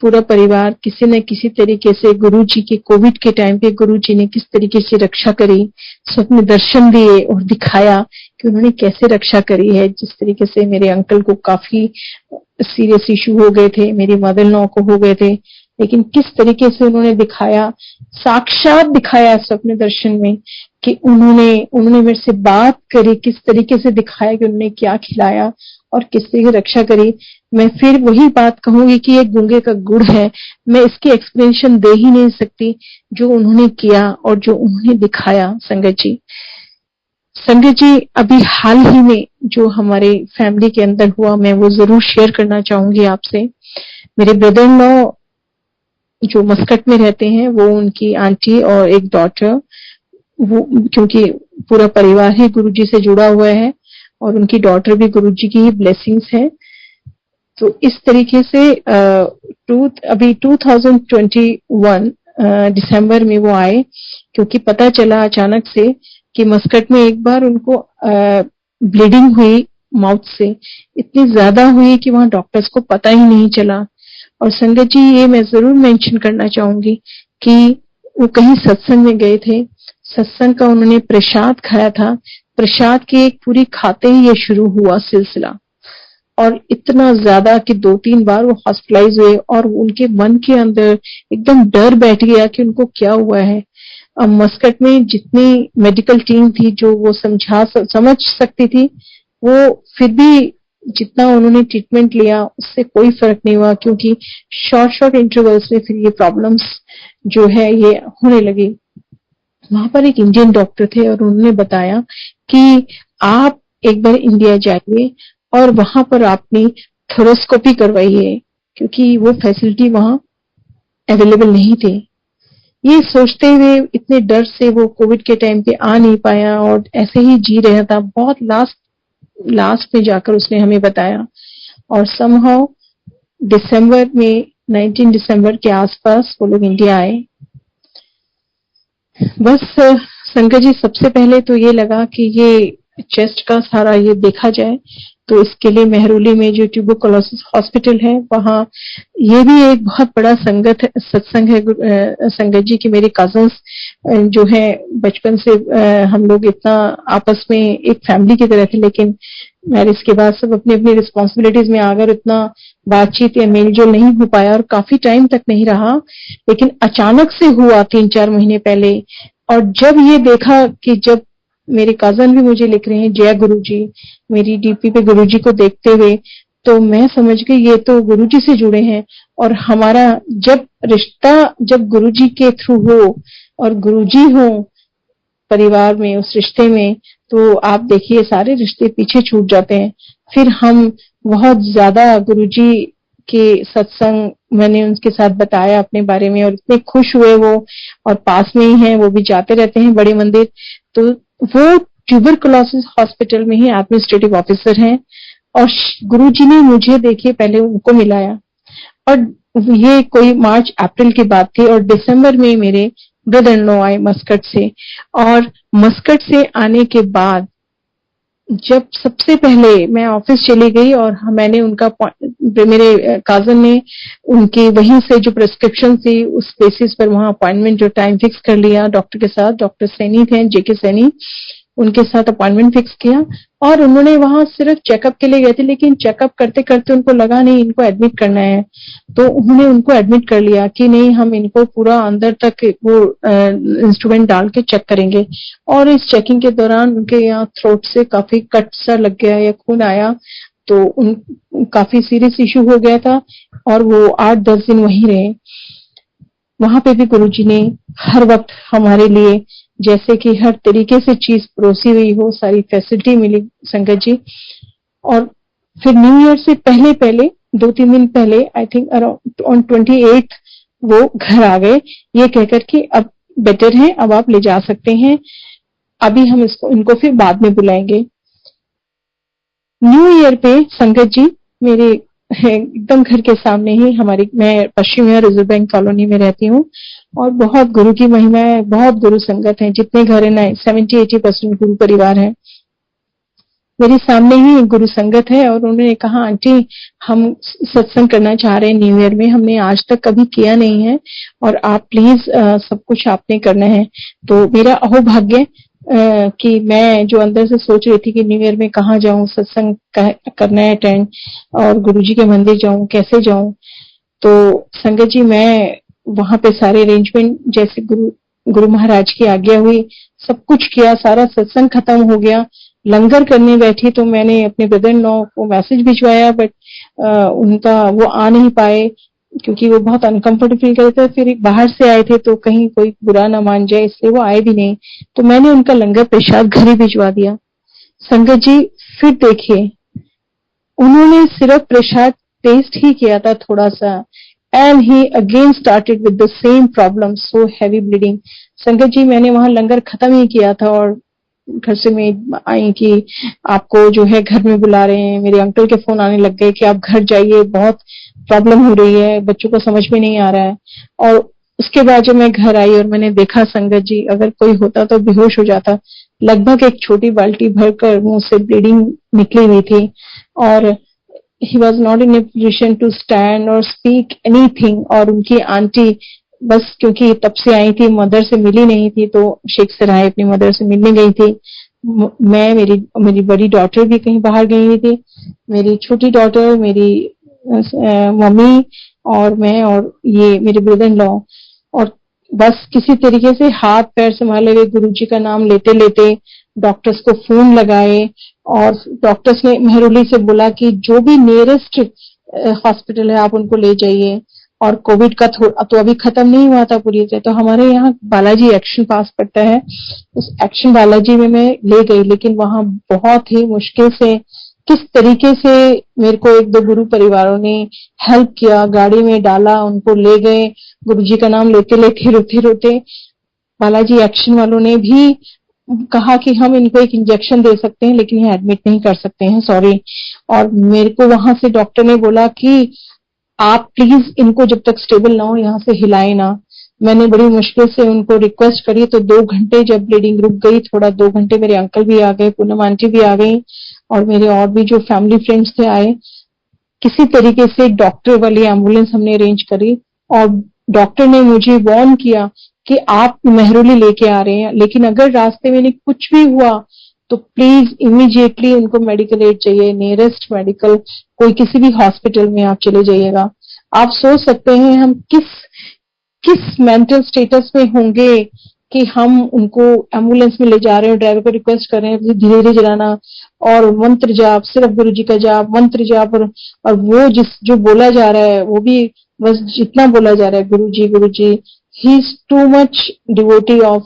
पूरा परिवार किसी न किसी तरीके से गुरुजी के कोविड के टाइम पे गुरुजी ने किस तरीके से रक्षा करी, स्वप्न दर्शन दिए और दिखाया कि उन्होंने कैसे रक्षा करी है। जिस तरीके से मेरे अंकल को काफी सीरियस इशू हो गए थे, मेरी मदर इन लॉ को हो गए थे, लेकिन किस तरीके से उन्होंने दिखाया, साक्षात दिखाया स्वप्न दर्शन में, कि उन्होंने मेरे से बात करी, किस तरीके से दिखाया कि उन्होंने क्या खिलाया और किस तरीके से रक्षा करी। मैं फिर वही बात कहूंगी कि ये गूंगे का गुड़ है, मैं इसकी एक्सप्लेनेशन दे ही नहीं सकती, जो उन्होंने किया और जो उन्होंने दिखाया। संगत जी, अभी हाल ही में जो हमारे फैमिली के अंदर हुआ, मैं वो जरूर शेयर करना चाहूंगी आपसे। मेरे ब्रदर इन लॉ जो मस्कट में रहते हैं, वो, उनकी आंटी और एक डॉटर, वो क्योंकि पूरा परिवार ही गुरुजी से जुड़ा हुआ है, और उनकी डॉटर भी गुरुजी की ही ब्लेसिंग्स है। तो इस तरीके से अभी 2021 दिसंबर में वो आए, क्योंकि पता चला अचानक से कि मस्कट में एक बार उनको ब्लीडिंग हुई माउथ से, इतनी ज्यादा हुई कि वहां डॉक्टर्स को पता ही नहीं चला। और संगत जी, ये मैं जरूर मेंशन करना चाहूंगी कि वो कहीं सत्संग में गए थे, सत्संग का उन्होंने प्रसाद खाया था, प्रसाद की एक पूरी खाते ही ये शुरू हुआ सिलसिला, और इतना ज्यादा कि 2-3 बार वो हॉस्पिटलाइज हुए, और उनके मन के अंदर एकदम डर बैठ गया कि उनको क्या हुआ है। अब मस्कट में जितनी मेडिकल टीम थी जो वो समझ सकती थी, वो फिर भी जितना उन्होंने ट्रीटमेंट लिया उससे कोई फर्क नहीं हुआ, क्योंकि शॉर्ट इंटरवल्स में फिर ये प्रॉब्लम्स जो है ये होने लगी। वहां पर एक इंडियन डॉक्टर थे और उन्होंने बताया कि आप एक बार इंडिया जाइए और वहां पर आपने थोरोस्कोपी करवाइए, क्योंकि वो फैसिलिटी वहां अवेलेबल नहीं थे। ये सोचते हुए इतने डर से वो कोविड के टाइम पे आ नहीं पाया और ऐसे ही जी रहा था। बहुत लास्ट में जाकर उसने हमें बताया, और समहाउ दिसंबर में 19 दिसंबर के आसपास वो लोग इंडिया आए। बस संकट जी, सबसे पहले तो ये लगा कि ये चेस्ट का सारा ये देखा जाए, तो इसके लिए मेहरौली में जो ट्यूबरकुलोसिस हॉस्पिटल है वहां ये भी एक बहुत बड़ा सत्संग है संगत जी की। मेरे कजन्स जो है बचपन से हम लोग इतना आपस में एक फैमिली की तरह थे, लेकिन मैरिज के बाद सब अपनी अपनी रिस्पॉन्सिबिलिटीज में आकर इतना बातचीत या मेलजोल नहीं हो पाया और काफी टाइम तक नहीं रहा। लेकिन अचानक से हुआ 3-4 महीने पहले, और जब ये देखा कि जब मेरे कजन भी मुझे लिख रहे हैं जय गुरुजी, मेरी डीपी पे गुरुजी को देखते हुए, तो मैं समझ गई ये तो गुरुजी से जुड़े हैं। और हमारा जब रिश्ता जब गुरुजी के थ्रू हो और गुरुजी हो परिवार में, उस रिश्ते में, तो आप देखिए सारे रिश्ते पीछे छूट जाते हैं। फिर हम बहुत ज्यादा गुरुजी के सत्संग, मैंने उनके साथ बताया अपने बारे में और इतने खुश हुए वो, और पास में ही हैं, वो भी जाते रहते हैं बड़े मंदिर। तो वो ट्यूबरकुलोसिस हॉस्पिटल में ही एडमिनिस्ट्रेटिव ऑफिसर हैं, और गुरुजी ने मुझे देखिए पहले उनको मिलाया, और ये कोई मार्च अप्रैल की बात थी, और दिसंबर में मेरे ब्रदर इन लॉ आए मस्कट से। और मस्कट से आने के बाद जब सबसे पहले मैं ऑफिस चली गई और मैंने उनका, मेरे काजन ने उनकी वहीं से जो प्रिस्क्रिप्शन थी उस बेसिस पर वहां अपॉइंटमेंट और टाइम फिक्स कर लिया डॉक्टर के साथ। डॉक्टर सैनी थे, जेके सैनी, उनके साथ अपॉइंटमेंट फिक्स किया। और उन्होंने वहां सिर्फ चेकअप के लिए गए थे, लेकिन चेकअप करते करते उनको लगा नहीं इनको एडमिट करना है, तो उन्होंने उनको एडमिट कर लिया कि नहीं हम इनको पूरा अंदर तक वो इंस्ट्रूमेंट डाल के चेक करेंगे। और इस चेकिंग के दौरान उनके यहाँ थ्रोट से काफी कट सा लग गया या खून आया, तो काफी सीरियस इशू हो गया था, और वो 8-10 दिन वहीं रहे। वहां पे भी गुरुजी ने हर वक्त हमारे लिए जैसे कि हर तरीके से चीज परोसी हुई हो, सारी फैसिलिटी मिली संगत जी। और फिर न्यू ईयर से पहले 2-3 दिन पहले, आई थिंक अराउंड ऑन 28 वो घर आ गए, ये कहकर कि अब बेटर है, अब आप ले जा सकते हैं, अभी हम इनको फिर बाद में बुलाएंगे। न्यू ईयर पे संगत जी मेरे एकदम घर के सामने ही मैं पश्चिम रिजर्व बैंक कॉलोनी में रहती हूँ, और बहुत गुरु की महिमा है, बहुत गुरु संगत है, जितने घर है ना 70-80% गुरु परिवार है। मेरे सामने ही गुरु संगत है, और उन्होंने कहा आंटी हम सत्संग करना चाह रहे हैं न्यू ईयर में, हमने आज तक कभी किया नहीं है, और आप प्लीज सब कुछ आपने करना है। तो मेरा अहोभाग्य कि मैं जो अंदर से सोच रही थी कि न्यू ईयर में कहाँ जाऊं, सत्संग करना है अटेंड, और गुरुजी के मंदिर जाऊं, कैसे जाऊं। तो संगत जी मैं वहां पे सारे अरेंजमेंट जैसे गुरु महाराज की आज्ञा हुई, सब कुछ किया, सारा सत्संग खत्म हो गया, लंगर करने बैठी तो मैंने अपने ब्रदर इन लॉ को मैसेज भिजवाया, बट उनका वो आ नहीं पाए क्योंकि वो बहुत अनकंफर्टेबल फील कर रहे थे। फिर बाहर से आए थे तो कहीं कोई बुरा ना मान जाए, इसलिए वो आए भी नहीं, तो मैंने उनका लंगर प्रसाद घर ही भिजवा दिया। संगत जी फिर देखिए उन्होंने सिर्फ प्रसाद टेस्ट ही किया था थोड़ा सा, and he again started with the same problem, so heavy bleeding. संगत जी मैंने वहां लंगर खत्म ही किया था और घर से मैं आई कि आपको जो है घर में बुला रहे हैं। मेरे अंकल के फोन आने लग गए कि आप घर जाइए, बहुत प्रॉब्लम हो रही है, बच्चों को समझ में नहीं आ रहा है। और उसके बाद जब मैं घर आई और मैंने देखा संगत जी, अगर कोई होता तो बेहोश हो जाता, लगभग एक छोटी बाल्टी भरकर मुंह से ब्लीडिंग निकली हुई थी, और he was not in a position to stand और स्पीक एनीथिंग। और उनकी आंटी बस क्योंकि तब से आई थी, मदर से मिली नहीं थी, तो शेख सराय अपनी मदर से मिलने गई थी। मैं मेरी बड़ी डॉटर भी कहीं बाहर गई हुई थी, मेरी छोटी डॉटर, मेरी मम्मी और मैं, और ये मेरे ब्रदर इन लॉ, और बस किसी तरीके से हाथ पैर संभाले हुए गुरुजी का नाम लेते लेते डॉक्टर्स को फोन लगाए, और डॉक्टर्स ने मेहरौली से बोला कि जो भी नियरेस्ट हॉस्पिटल है आप उनको ले जाइए, और कोविड का तो अभी खत्म नहीं हुआ था पूरी तरह। तो हमारे यहाँ बालाजी एक्शन पास पड़ता है, उस एक्शन बालाजी में मैं ले गई, लेकिन वहां बहुत ही मुश्किल से किस तरीके से मेरे को एक दो गुरु परिवारों ने हेल्प किया, गाड़ी में डाला, उनको ले गए, गुरुजी का नाम लेते लेते रोते रोते। बालाजी एक्शन वालों ने भी कहा कि हम इनको एक इंजेक्शन दे सकते हैं लेकिन ये एडमिट नहीं कर सकते हैं, सॉरी। और मेरे को वहां से डॉक्टर ने बोला कि आप प्लीज इनको जब तक स्टेबल ना हो यहाँ से हिलाए ना। मैंने बड़ी मुश्किल से उनको रिक्वेस्ट करी, तो 2 घंटे जब ब्लीडिंग रुक गई, थोड़ा 2 घंटे मेरे अंकल भी आ गए, पूनम आंटी भी आ गई, और मेरे और भी जो फैमिली फ्रेंड्स थे आए। किसी तरीके से डॉक्टर वाली एम्बुलेंस हमने अरेंज करी, और डॉक्टर ने मुझे वार्न किया कि आप मेहरौली लेके आ रहे हैं, लेकिन अगर रास्ते में कुछ भी हुआ तो प्लीज इमीडिएटली उनको मेडिकल एड चाहिए, नियरेस्ट मेडिकल कोई किसी भी हॉस्पिटल में आप चले जाइएगा। आप सोच सकते हैं हम किस मेंटल स्टेटस में होंगे कि हम उनको एम्बुलेंस में ले जा रहे हैं, ड्राइवर को रिक्वेस्ट कर रहे हैं धीरे धीरे चलाना, और मंत्र जाप, सिर्फ गुरुजी का जाप, मंत्र जाप, और वो जो बोला जा रहा है वो भी बस जितना बोला जा रहा है Guruji Guruji. He is too much devotee of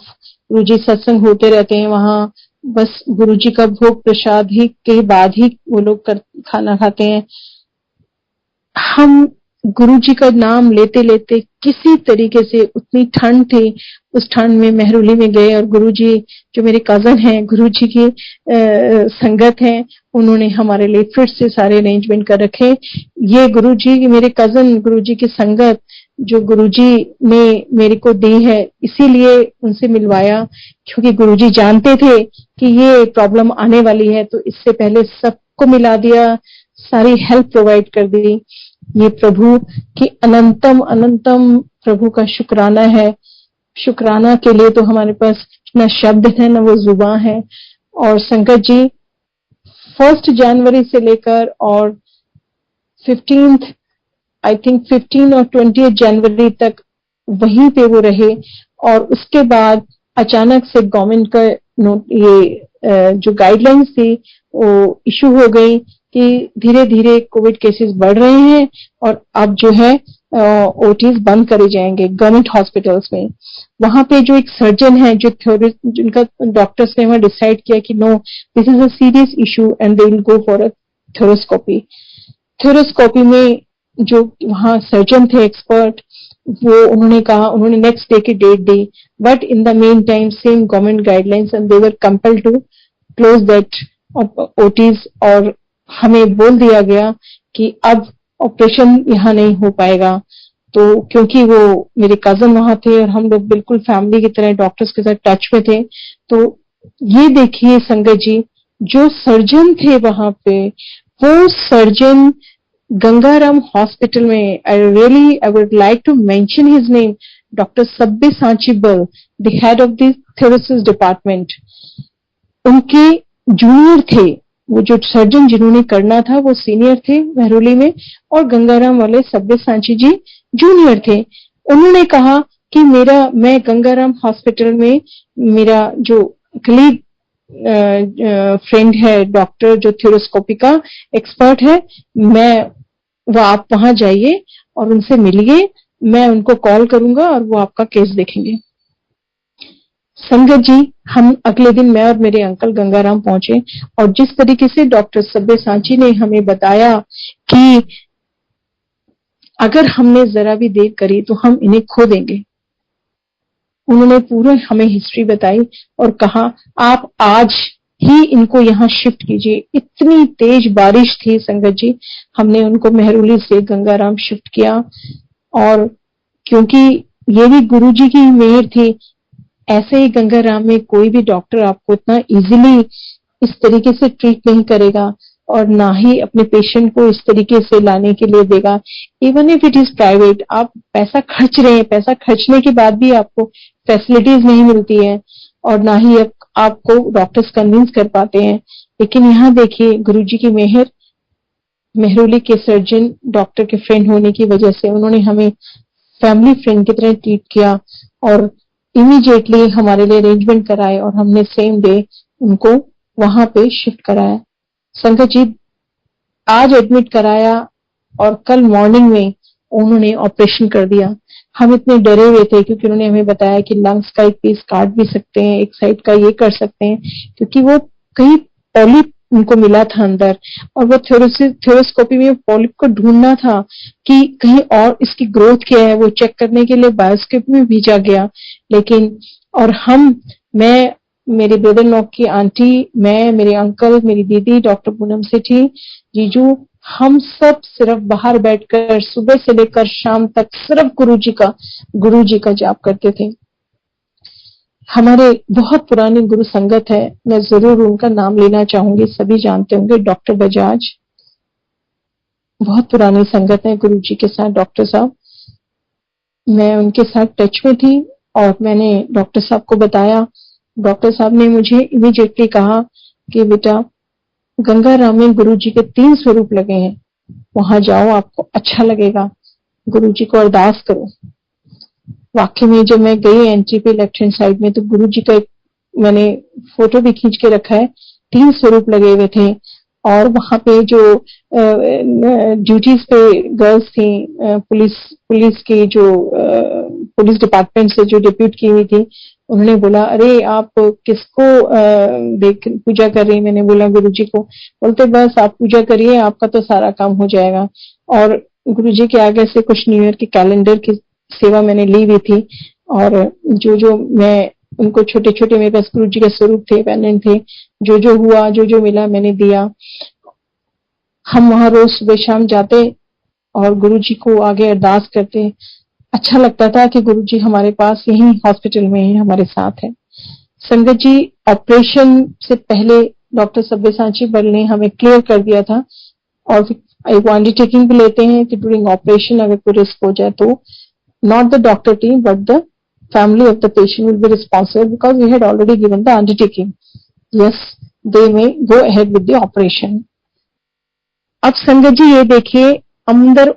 Guruji. सत्संग होते रहते हैं वहां, बस गुरुजी का भोग प्रसाद ही के बाद ही वो लोग खाना खाते हैं। हम गुरुजी का नाम लेते लेते किसी तरीके से, उतनी ठंड थी, उस ठंड में मेहरौली में गए, और गुरुजी जो मेरे कजन हैं, गुरुजी की संगत है, उन्होंने हमारे लिए फिर से सारे अरेंजमेंट कर रखे। ये गुरुजी मेरे कजन, गुरुजी की संगत जो गुरुजी ने मेरे को दी है, इसीलिए उनसे मिलवाया, क्योंकि गुरुजी जानते थे कि ये प्रॉब्लम आने वाली है, तो इससे पहले सबको मिला दिया, सारी हेल्प प्रोवाइड कर दी। ये प्रभु की अनंतम अनंतम प्रभु का शुक्राना है। शुक्राना के लिए तो हमारे पास न शब्द है न वो जुबान है। और संगत जी 1 जनवरी से लेकर और 15 आई थिंक 15 और 20 जनवरी तक वहीं पे वो रहे, और उसके बाद अचानक से गवर्नमेंट का ये जो गाइडलाइंस थी वो इशू हो गई कि धीरे धीरे कोविड केसेस बढ़ रहे हैं, और अब जो है ओटीज बंद करे जाएंगे गवर्नमेंट हॉस्पिटल्स में। वहां पे जो एक सर्जन है, जो जिनका डॉक्टर्स ने वहां डिसाइड किया कि no this is a serious issue and they will go for a thoracoscopy. Thoracoscopy में जो वहां सर्जन थे एक्सपर्ट, वो उन्होंने कहा, उन्होंने नेक्स्ट डे की डेट दी, but in the meantime same government guidelines and they were compelled to close that OTs. और हमें बोल दिया गया कि अब ऑपरेशन यहाँ नहीं हो पाएगा। तो क्योंकि वो मेरे कजन वहां थे और हम लोग बिल्कुल फैमिली की तरह डॉक्टर्स के साथ टच में थे, तो ये देखिए संगत जी, जो सर्जन थे वहां पे, वो सर्जन गंगाराम हॉस्पिटल में, I would like to mention his name, doctor सब्बे सांचीबल, the head of the thoracic department, उनके जूनियर थे। वो जो सर्जन जिन्होंने करना था वो सीनियर थे मेहरौली में, और गंगाराम वाले सब्बे सांची जी जूनियर थे। उन्होंने कहा कि मैं गंगाराम हॉस्पिटल में मेरा जो कलीग फ्रेंड है डॉक्टर जो थोरोस्कोपी का एक्सपर्ट है, वो आप वहां जाइए और उनसे मिलिए, मैं उनको कॉल करूंगा और वो आपका केस देखेंगे। संगत जी, हम अगले दिन मैं और मेरे अंकल गंगाराम पहुंचे, और जिस तरीके से डॉक्टर सब्बे सांची ने हमें बताया कि अगर हमने जरा भी देर करी तो हम इन्हें खो देंगे, उन्होंने पूरा हमें हिस्ट्री बताई और कहा आप आज ही इनको यहाँ शिफ्ट कीजिए। इतनी तेज बारिश थी संगत जी, हमने उनको मेहरौली से गंगाराम शिफ्ट किया, और क्योंकि ये भी गुरुजी की मेहर थी, ऐसे ही गंगाराम में कोई भी डॉक्टर आपको इतना इजीली इस तरीके से ट्रीट नहीं करेगा, और ना ही अपने पेशेंट को इस तरीके से लाने के लिए देगा। Even if it is private, आप पैसा खर्च रहे हैं, पैसा खर्चने के बाद भी आपको फैसिलिटीज नहीं मिलती है, और ना ही आपको डॉक्टर्स कन्विंस कर पाते हैं। लेकिन यहाँ देखिए गुरुजी की मेहर, मेहरौली के सर्जन डॉक्टर के फ्रेंड होने की वजह से उन्होंने हमें फैमिली फ्रेंड की तरह ट्रीट किया, और इमीडिएटली हमारे लिए अरेंजमेंट कराए, और हमने सेम डे उनको वहां पे शिफ्ट कराया। संगत जी आज एडमिट कराया और कल मॉर्निंग में उन्होंने ऑपरेशन कर दिया। हम इतने डरे हुए थे क्योंकि उन्होंने हमें बताया कि लंग्स का एक पीस काट भी सकते हैं, एक साइड का ये कर सकते हैं, क्योंकि वो कहीं पॉलिप उनको मिला था अंदर, और वो थ्योरोस्कोपी में पॉलिप को ढूंढना था कि कहीं और इसकी ग्रोथ क्या है, वो चेक करने के लिए बायोस्कोपी में भेजा गया। लेकिन और मैं, मेरे ब्रदर इन लॉ की आंटी, मैं, मेरे अंकल, मेरी दीदी, डॉक्टर पूनम सेठी, जीजू, हम सब सिर्फ बाहर बैठकर सुबह से लेकर शाम तक सिर्फ गुरुजी का जाप करते थे। हमारे बहुत पुरानी गुरु संगत है, मैं जरूर उनका नाम लेना चाहूंगी, सभी जानते होंगे, डॉक्टर बजाज। बहुत पुरानी संगत है गुरुजी के साथ डॉक्टर साहब। मैं उनके साथ टच में थी और मैंने डॉक्टर साहब को बताया। डॉक्टर साहब ने मुझे इमीडिएटली कहा कि बेटा, गंगाराम में गुरुजी के 3 स्वरूप लगे हैं, वहां जाओ, आपको अच्छा लगेगा, गुरुजी को अरदास करो। वाकई में जब मैं गई एंट्री पे लेफ्ट हैंड साइड में, तो गुरुजी का एक मैंने फोटो भी खींच के रखा है, 3 स्वरूप लगे हुए थे। और वहां पे जो ड्यूटीज पे गर्ल्स थी, पुलिस की जो पुलिस डिपार्टमेंट से जो डिप्यूट की हुई थी, उन्होंने बोला, अरे आप किसको देख पूजा कर रही? मैंने बोला गुरुजी को। बोलते बस आप पूजा करिए, आपका तो सारा काम हो जाएगा। और गुरुजी के आगे से कुछ न्यू ईयर के कैलेंडर की सेवा मैंने ली हुई थी, और जो मैं उनको छोटे छोटे, मेरे पास गुरुजी के स्वरूप थे, पेंडेंट थे, जो हुआ, जो मिला मैंने दिया। हम वहां रोज सुबह शाम जाते और गुरुजी को आगे अरदास करते। अच्छा लगता था कि गुरुजी हमारे पास यही हॉस्पिटल में है, हमारे साथ है। संगत जी, ऑपरेशन से पहले डॉक्टर सब्यसाची बल ने हमें क्लियर कर दिया था, और एक अंडरटेकिंग भी लेते हैं कि ड्यूरिंग ऑपरेशन अगर कोई रिस्क हो जाए तो not the doctor team but the family of the patient will be responsible, because we had already given the undertaking. Yes, they may go ahead with the operation. अब संगत जी ये देखिए, अंदर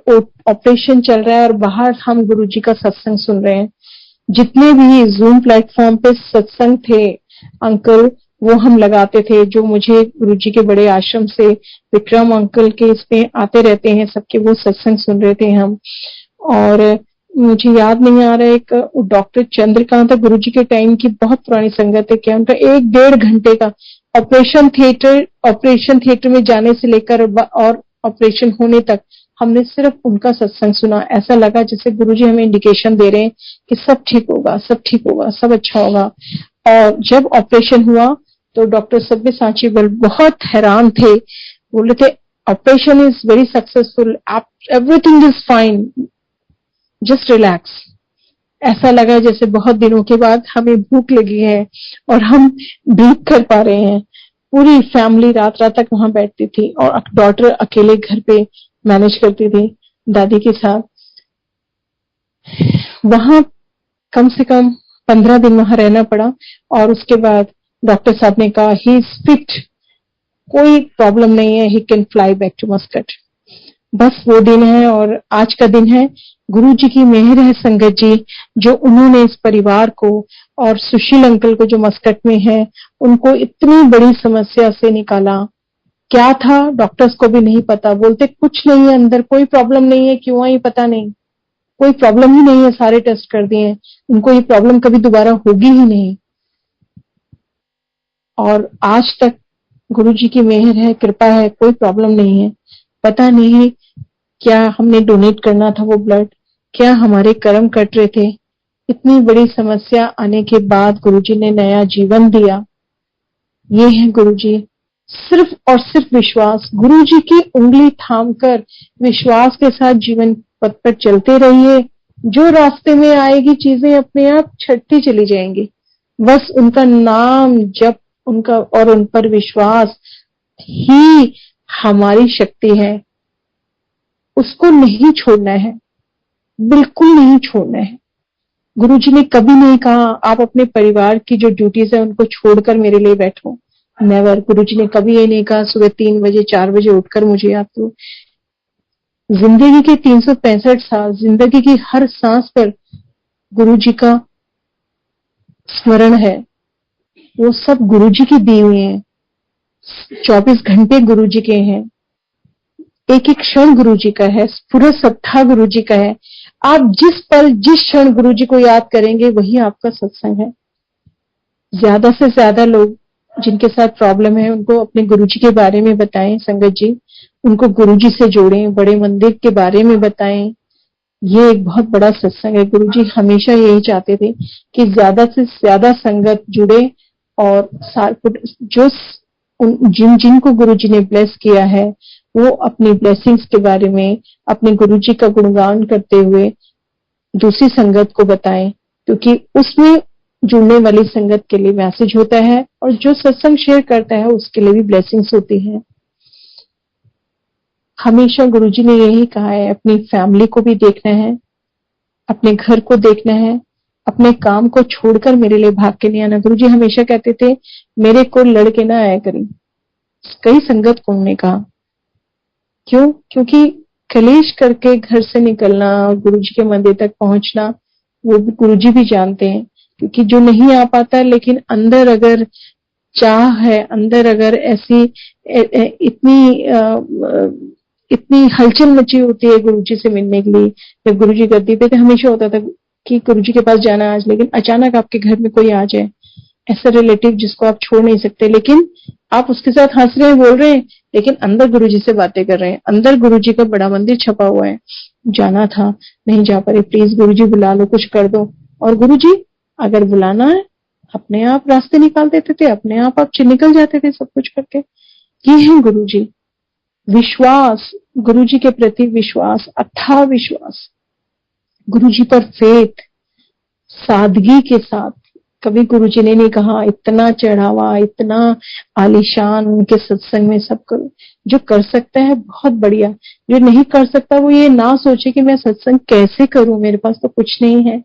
ऑपरेशन चल रहा है और बाहर हम गुरुजी का सत्संग सुन रहे हैं। जितने भी जूम प्लेटफॉर्म पे सत्संग थे अंकल, वो हम लगाते थे, जो मुझे गुरुजी के बड़े आश्रम से विक्रम अंकल के इसमें आते रहते हैं, सबके वो सत्संग सुन रहे थे हम। और मुझे याद नहीं आ रहा है, एक डॉक्टर चंद्रकांत गुरुजी के टाइम की बहुत पुरानी संगत है, क्या उनका 1-1.5 घंटे का ऑपरेशन थिएटर में जाने से लेकर और ऑपरेशन होने तक हमने सिर्फ उनका सत्संग सुना। ऐसा लगा जैसे गुरुजी हमें इंडिकेशन दे रहे हैं कि सब ठीक होगा, सब ठीक होगा, सब अच्छा होगा। और जब ऑपरेशन हुआ तो डॉक्टर सब्यसाची बल बहुत हैरान थे, बोले थे operation is very successful, everything is fine, just relax. ऐसा लगा जैसे बहुत दिनों के बाद हमें भूख लगी है और हम ब्रीथ कर पा रहे हैं। पूरी फैमिली रात रात तक वहां बैठती थी और डॉटर अकेले घर पे मैनेज करती थी दादी के साथ। वहां कम से कम 15 दिन वहां रहना पड़ा, और उसके बाद डॉक्टर साहब ने कहा ही इज फिट, कोई प्रॉब्लम नहीं है, he can fly back to Muscat. बस वो दिन है और आज का दिन है। गुरु जी की मेहर है संगत जी, जो उन्होंने इस परिवार को और सुशील अंकल को जो मस्कट में है, उनको इतनी बड़ी समस्या से निकाला। क्या था डॉक्टर्स को भी नहीं पता, बोलते कुछ नहीं है अंदर, कोई प्रॉब्लम नहीं है, क्यों आई पता नहीं, कोई प्रॉब्लम ही नहीं है, सारे टेस्ट कर दिए, उनको ये प्रॉब्लम कभी दोबारा होगी ही नहीं। और आज तक गुरु जी की मेहर है, कृपा है, कोई प्रॉब्लम नहीं है। पता नहीं क्या हमने डोनेट करना था वो ब्लड, क्या हमारे कर्म कट रहे थे, इतनी बड़ी समस्या आने के बाद गुरुजी ने नया जीवन दिया। ये है गुरुजी, सिर्फ और सिर्फ विश्वास। गुरुजी की उंगली थामकर विश्वास के साथ जीवन पथ पर चलते रहिए, जो रास्ते में आएगी चीजें अपने आप छटती चली जाएंगी। बस उनका नाम जप, उनका और उन पर विश्वास ही हमारी शक्ति है। उसको नहीं छोड़ना है, बिल्कुल नहीं छोड़ना है। गुरुजी ने कभी नहीं कहा आप अपने परिवार की जो ड्यूटीज है उनको छोड़कर मेरे लिए बैठो, नेवर। गुरुजी ने कभी ये नहीं कहा सुबह 3 बजे 4 बजे उठकर मुझे याद करो। जिंदगी के 365 साल, जिंदगी की हर सांस पर गुरुजी का स्मरण है, वो सब गुरुजी की दी हुई है। 24 घंटे गुरु जी के हैं, एक एक क्षण गुरु जी का है, पूरा सप्ताह गुरु जी का है। आप जिस पल जिस क्षण गुरु जी को याद करेंगे वही आपका सत्संग है। ज्यादा से ज्यादा लोग जिनके साथ प्रॉब्लम है उनको अपने गुरु जी के बारे में बताएं संगत जी, उनको गुरु जी से जोड़ें, बड़े मंदिर के बारे में बताएं। ये एक बहुत बड़ा सत्संग है। गुरु जी हमेशा यही चाहते थे कि ज्यादा से ज्यादा संगत जुड़े और जो जिन जिनको गुरु जी ने ब्लेस किया है वो अपनी ब्लेसिंग्स के बारे में, अपने गुरु जी का गुणगान करते हुए दूसरी संगत को बताएं, क्योंकि उसमें जुड़ने वाली संगत के लिए मैसेज होता है और जो सत्संग शेयर करता है उसके लिए भी ब्लेसिंग्स होती है। हमेशा गुरुजी ने यही कहा है, अपनी फैमिली को भी देखना है, अपने घर को देखना है, अपने काम को छोड़कर मेरे लिए भाग के नहीं आना। गुरुजी हमेशा कहते थे मेरे को लड़के ना आया करें। कई संगत को उन्होंने कहा, क्यों? क्योंकि कलेश करके घर से निकलना और गुरुजी के मंदिर तक पहुंचना वो भी गुरुजी भी जानते हैं, क्योंकि जो नहीं आ पाता लेकिन अंदर अगर चाह है, अंदर अगर ऐसी इतनी हलचल मची होती है गुरुजी से मिलने के लिए। जब गुरुजी गद्दी पे थे हमेशा होता था कि गुरुजी के पास जाना आज, लेकिन अचानक आपके घर में कोई आ जाए, ऐसा रिलेटिव जिसको आप छोड़ नहीं सकते, लेकिन आप उसके साथ हंस रहे हैं, बोल रहे हैं, लेकिन अंदर गुरुजी से बातें कर रहे हैं, अंदर गुरुजी का बड़ा मंदिर छपा हुआ है। जाना था, नहीं जा पा रहे, प्लीज गुरुजी बुला लो, कुछ कर दो। और गुरुजी अगर बुलाना है अपने आप रास्ते निकाल देते थे, अपने आप निकल जाते थे सब कुछ करके। ये है गुरुजी। विश्वास, गुरुजी के प्रति विश्वास, अथाह विश्वास, गुरुजी पर फेथ, सादगी के साथ। कभी गुरुजी ने नहीं कहा इतना चढ़ावा, इतना आलीशान उनके सत्संग में सब करो। जो कर सकता है बहुत बढ़िया, जो नहीं कर सकता वो ये ना सोचे कि मैं सत्संग कैसे करूं, मेरे पास तो कुछ नहीं है।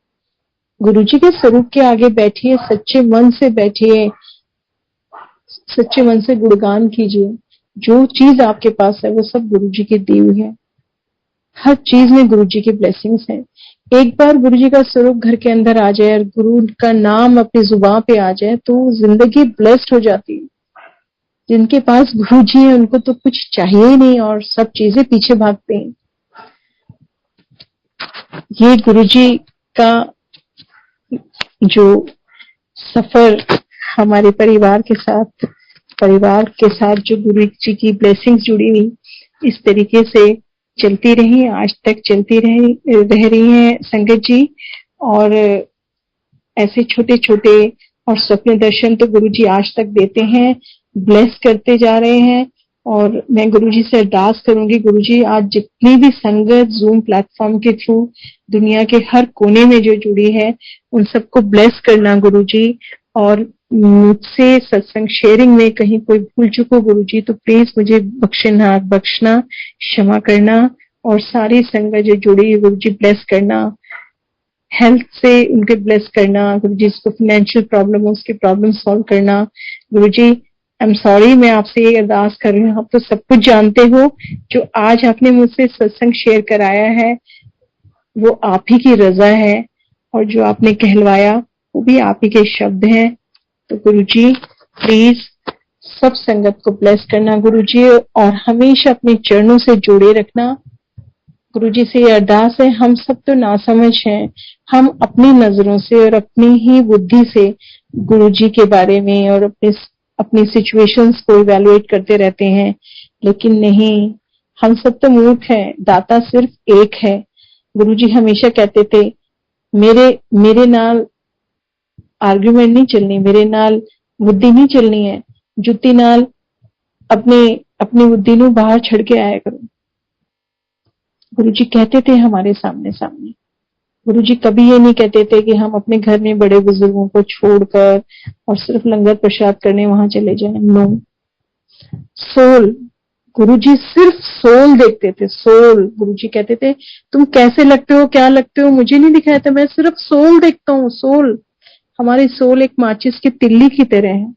गुरुजी के स्वरूप के आगे बैठिए, सच्चे मन से बैठिए, सच्चे मन से गुणगान कीजिए। जो चीज आपके पास है वो सब गुरुजी की दी हुई है। हर चीज में गुरुजी की ब्लेसिंग्स है। एक बार गुरुजी का स्वरूप घर के अंदर आ जाए और गुरु का नाम अपनी जुबान पे आ जाए तो जिंदगी ब्लेस्ड हो जाती है। जिनके पास गुरुजी है उनको तो कुछ चाहिए ही नहीं और सब चीजें पीछे भागते हैं। ये गुरुजी का जो सफर हमारे परिवार के साथ जो गुरु जी की ब्लेसिंग्स जुड़ी हुई इस तरीके से चलती रही, आज तक चलती रह रही है संगत जी। और ऐसे छोटे छोटे और स्वप्न दर्शन तो गुरु जी आज तक देते हैं, ब्लेस करते जा रहे हैं। और मैं गुरु जी से अरदास करूंगी, गुरु जी आज जितनी भी संगत जूम प्लेटफॉर्म के थ्रू दुनिया के हर कोने में जो जुड़ी है उन सबको ब्लेस करना गुरु जी। और मुझसे सत्संग शेयरिंग में कहीं कोई भूल चुको गुरु जी तो प्लीज मुझे बख्शना, क्षमा करना। और सारी संगत जो जुड़ी है गुरु जी ब्लेस करना, हेल्थ से उनके ब्लेस करना, गुरु जी जिसको फाइनेंशियल प्रॉब्लम हो उसकी प्रॉब्लम सॉल्व करना। गुरु जी आई एम सॉरी, मैं आपसे ये अरदास कर रही हूँ, आप तो सब कुछ जानते हो। जो आज आपने मुझसे सत्संग शेयर कराया है वो आप ही की रजा है, और जो आपने कहलवाया वो भी आप ही के शब्द हैं। तो गुरु जी प्लीज सब संगत को ब्लेस करना गुरु जी, और हमेशा अपने चरणों से जोड़े रखना। गुरु जी से ये अरदास है, हम सब तो नासमझ हैं, हम अपनी नजरों से और अपनी ही बुद्धि से गुरु जी के बारे में और अपनी सिचुएशंस को इवैल्यूएट करते रहते हैं, लेकिन नहीं, हम सब तो मूर्ख हैं, दाता सिर्फ एक है। गुरु जी हमेशा कहते थे मेरे नाल आर्ग्यूमेंट नहीं चलनी, मेरे नाल बुद्धि नहीं चलनी है, जुत्ती नाल अपनी बुद्धि नू बाहर छड़ के आया करो। गुरु जी कहते थे हमारे सामने। गुरु जी कभी ये नहीं कहते थे कि हम अपने घर में बड़े बुजुर्गों को छोड़कर और सिर्फ लंगर प्रसाद करने वहां चले जाएं। नो, सोल, गुरु जी सिर्फ सोल देखते थे, सोल। गुरु जी कहते थे तुम कैसे लगते हो, क्या लगते हो, मुझे नहीं दिखाया था, मैं सिर्फ सोल देखता हूँ। सोल, हमारी सोल एक माचिस की तिल्ली की तरह है।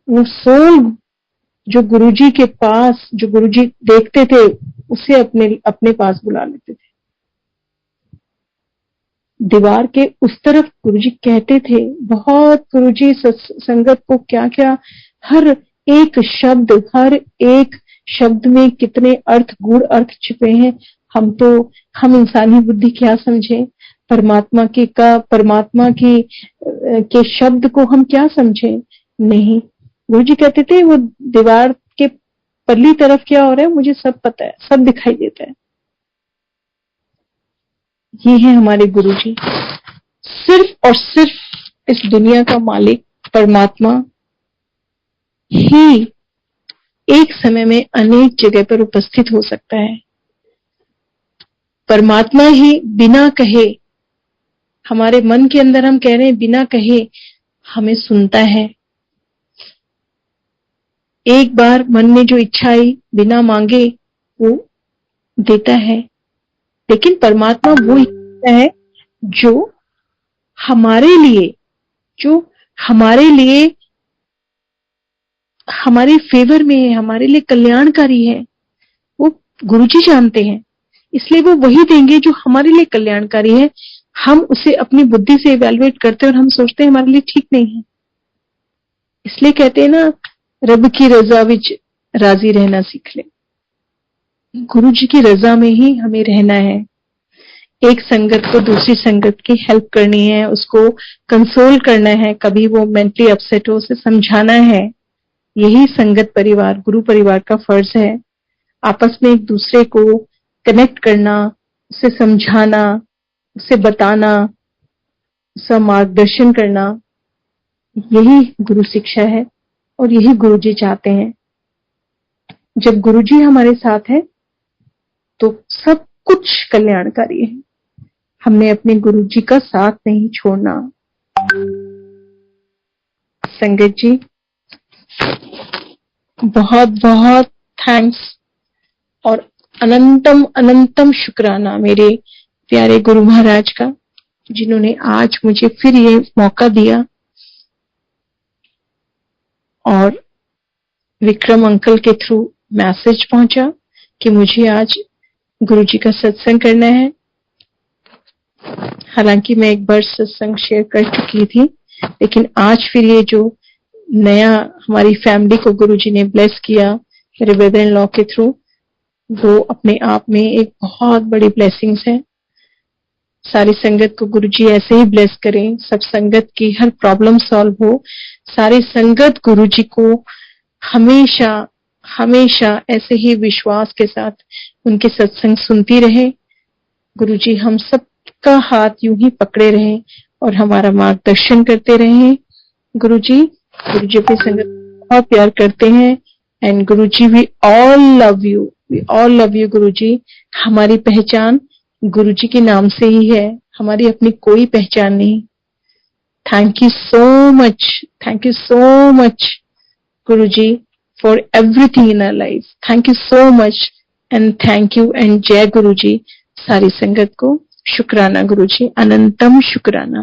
वो सोल जो गुरुजी के पास, जो गुरुजी देखते थे उसे अपने पास बुला लेते थे। दीवार के उस तरफ गुरुजी कहते थे, बहुत गुरुजी संगत को क्या क्या, हर एक शब्द, हर एक शब्द में कितने अर्थ, गूढ़ अर्थ छिपे हैं। हम इंसानी बुद्धि क्या समझे, परमात्मा के शब्द को हम क्या समझे? नहीं। गुरु जी कहते थे वो दीवार के परली तरफ क्या हो रहा है मुझे सब पता है, सब दिखाई देता है। ये है हमारे गुरु जी। सिर्फ और सिर्फ इस दुनिया का मालिक परमात्मा ही एक समय में अनेक जगह पर उपस्थित हो सकता है। परमात्मा ही बिना कहे, हमारे मन के अंदर हम कह रहे हैं बिना कहे हमें सुनता है। एक बार मन में जो इच्छा आई बिना मांगे वो देता है। लेकिन परमात्मा वो ही है जो हमारे लिए हमारे फेवर में है, हमारे लिए कल्याणकारी है। वो गुरुजी जानते हैं, इसलिए वो वही देंगे जो हमारे लिए कल्याणकारी है। हम उसे अपनी बुद्धि से इवैल्यूएट करते हैं और हम सोचते हैं हमारे लिए ठीक नहीं है। इसलिए कहते हैं ना, रब की रजा विच राजी रहना सीख ले। गुरु जी की रजा में ही हमें रहना है। एक संगत को दूसरी संगत की हेल्प करनी है, उसको कंसोल करना है, कभी वो मेंटली अपसेट हो उसे समझाना है। यही संगत परिवार, गुरु परिवार का फर्ज है। आपस में एक दूसरे को कनेक्ट करना, उसे समझाना, उसे बताना, उसका मार्गदर्शन करना, यही गुरु शिक्षा है और यही गुरु जी चाहते हैं। जब गुरु जी हमारे साथ है तो सब कुछ कल्याणकारी है। हमने अपने गुरु जी का साथ नहीं छोड़ना। संगत जी बहुत बहुत थैंक्स और अनंतम अनंतम शुक्राना मेरे प्यारे गुरु महाराज का, जिन्होंने आज मुझे फिर ये मौका दिया। और विक्रम अंकल के थ्रू मैसेज पहुंचा कि मुझे आज गुरुजी का सत्संग करना है। हालांकि मैं एक बार सत्संग शेयर कर चुकी थी, लेकिन आज फिर ये जो नया हमारी फैमिली को गुरुजी ने ब्लेस किया मेरे ब्रदर इन लॉ के थ्रू, वो अपने आप में एक बहुत बड़ी ब्लेसिंग्स है। सारी संगत को गुरुजी ऐसे ही ब्लेस करें, सब संगत की हर प्रॉब्लम सॉल्व हो। सारी संगत गुरुजी को हमेशा हमेशा ऐसे ही विश्वास के साथ उनके सत्संग सुनती रहे। गुरुजी हम सबका हाथ यूं ही पकड़े रहें और हमारा मार्गदर्शन करते रहें। गुरुजी अपनी संगत बहुत प्यार करते हैं। And Guruji we all love you Guruji. हमारी पहचान गुरुजी के नाम से ही है, हमारी अपनी कोई पहचान नहीं। Thank you so much Guruji for everything in our life. Thank you so much and thank you and जय गुरुजी। सारी संगत को शुक्राना गुरुजी, अनंतम शुक्राना।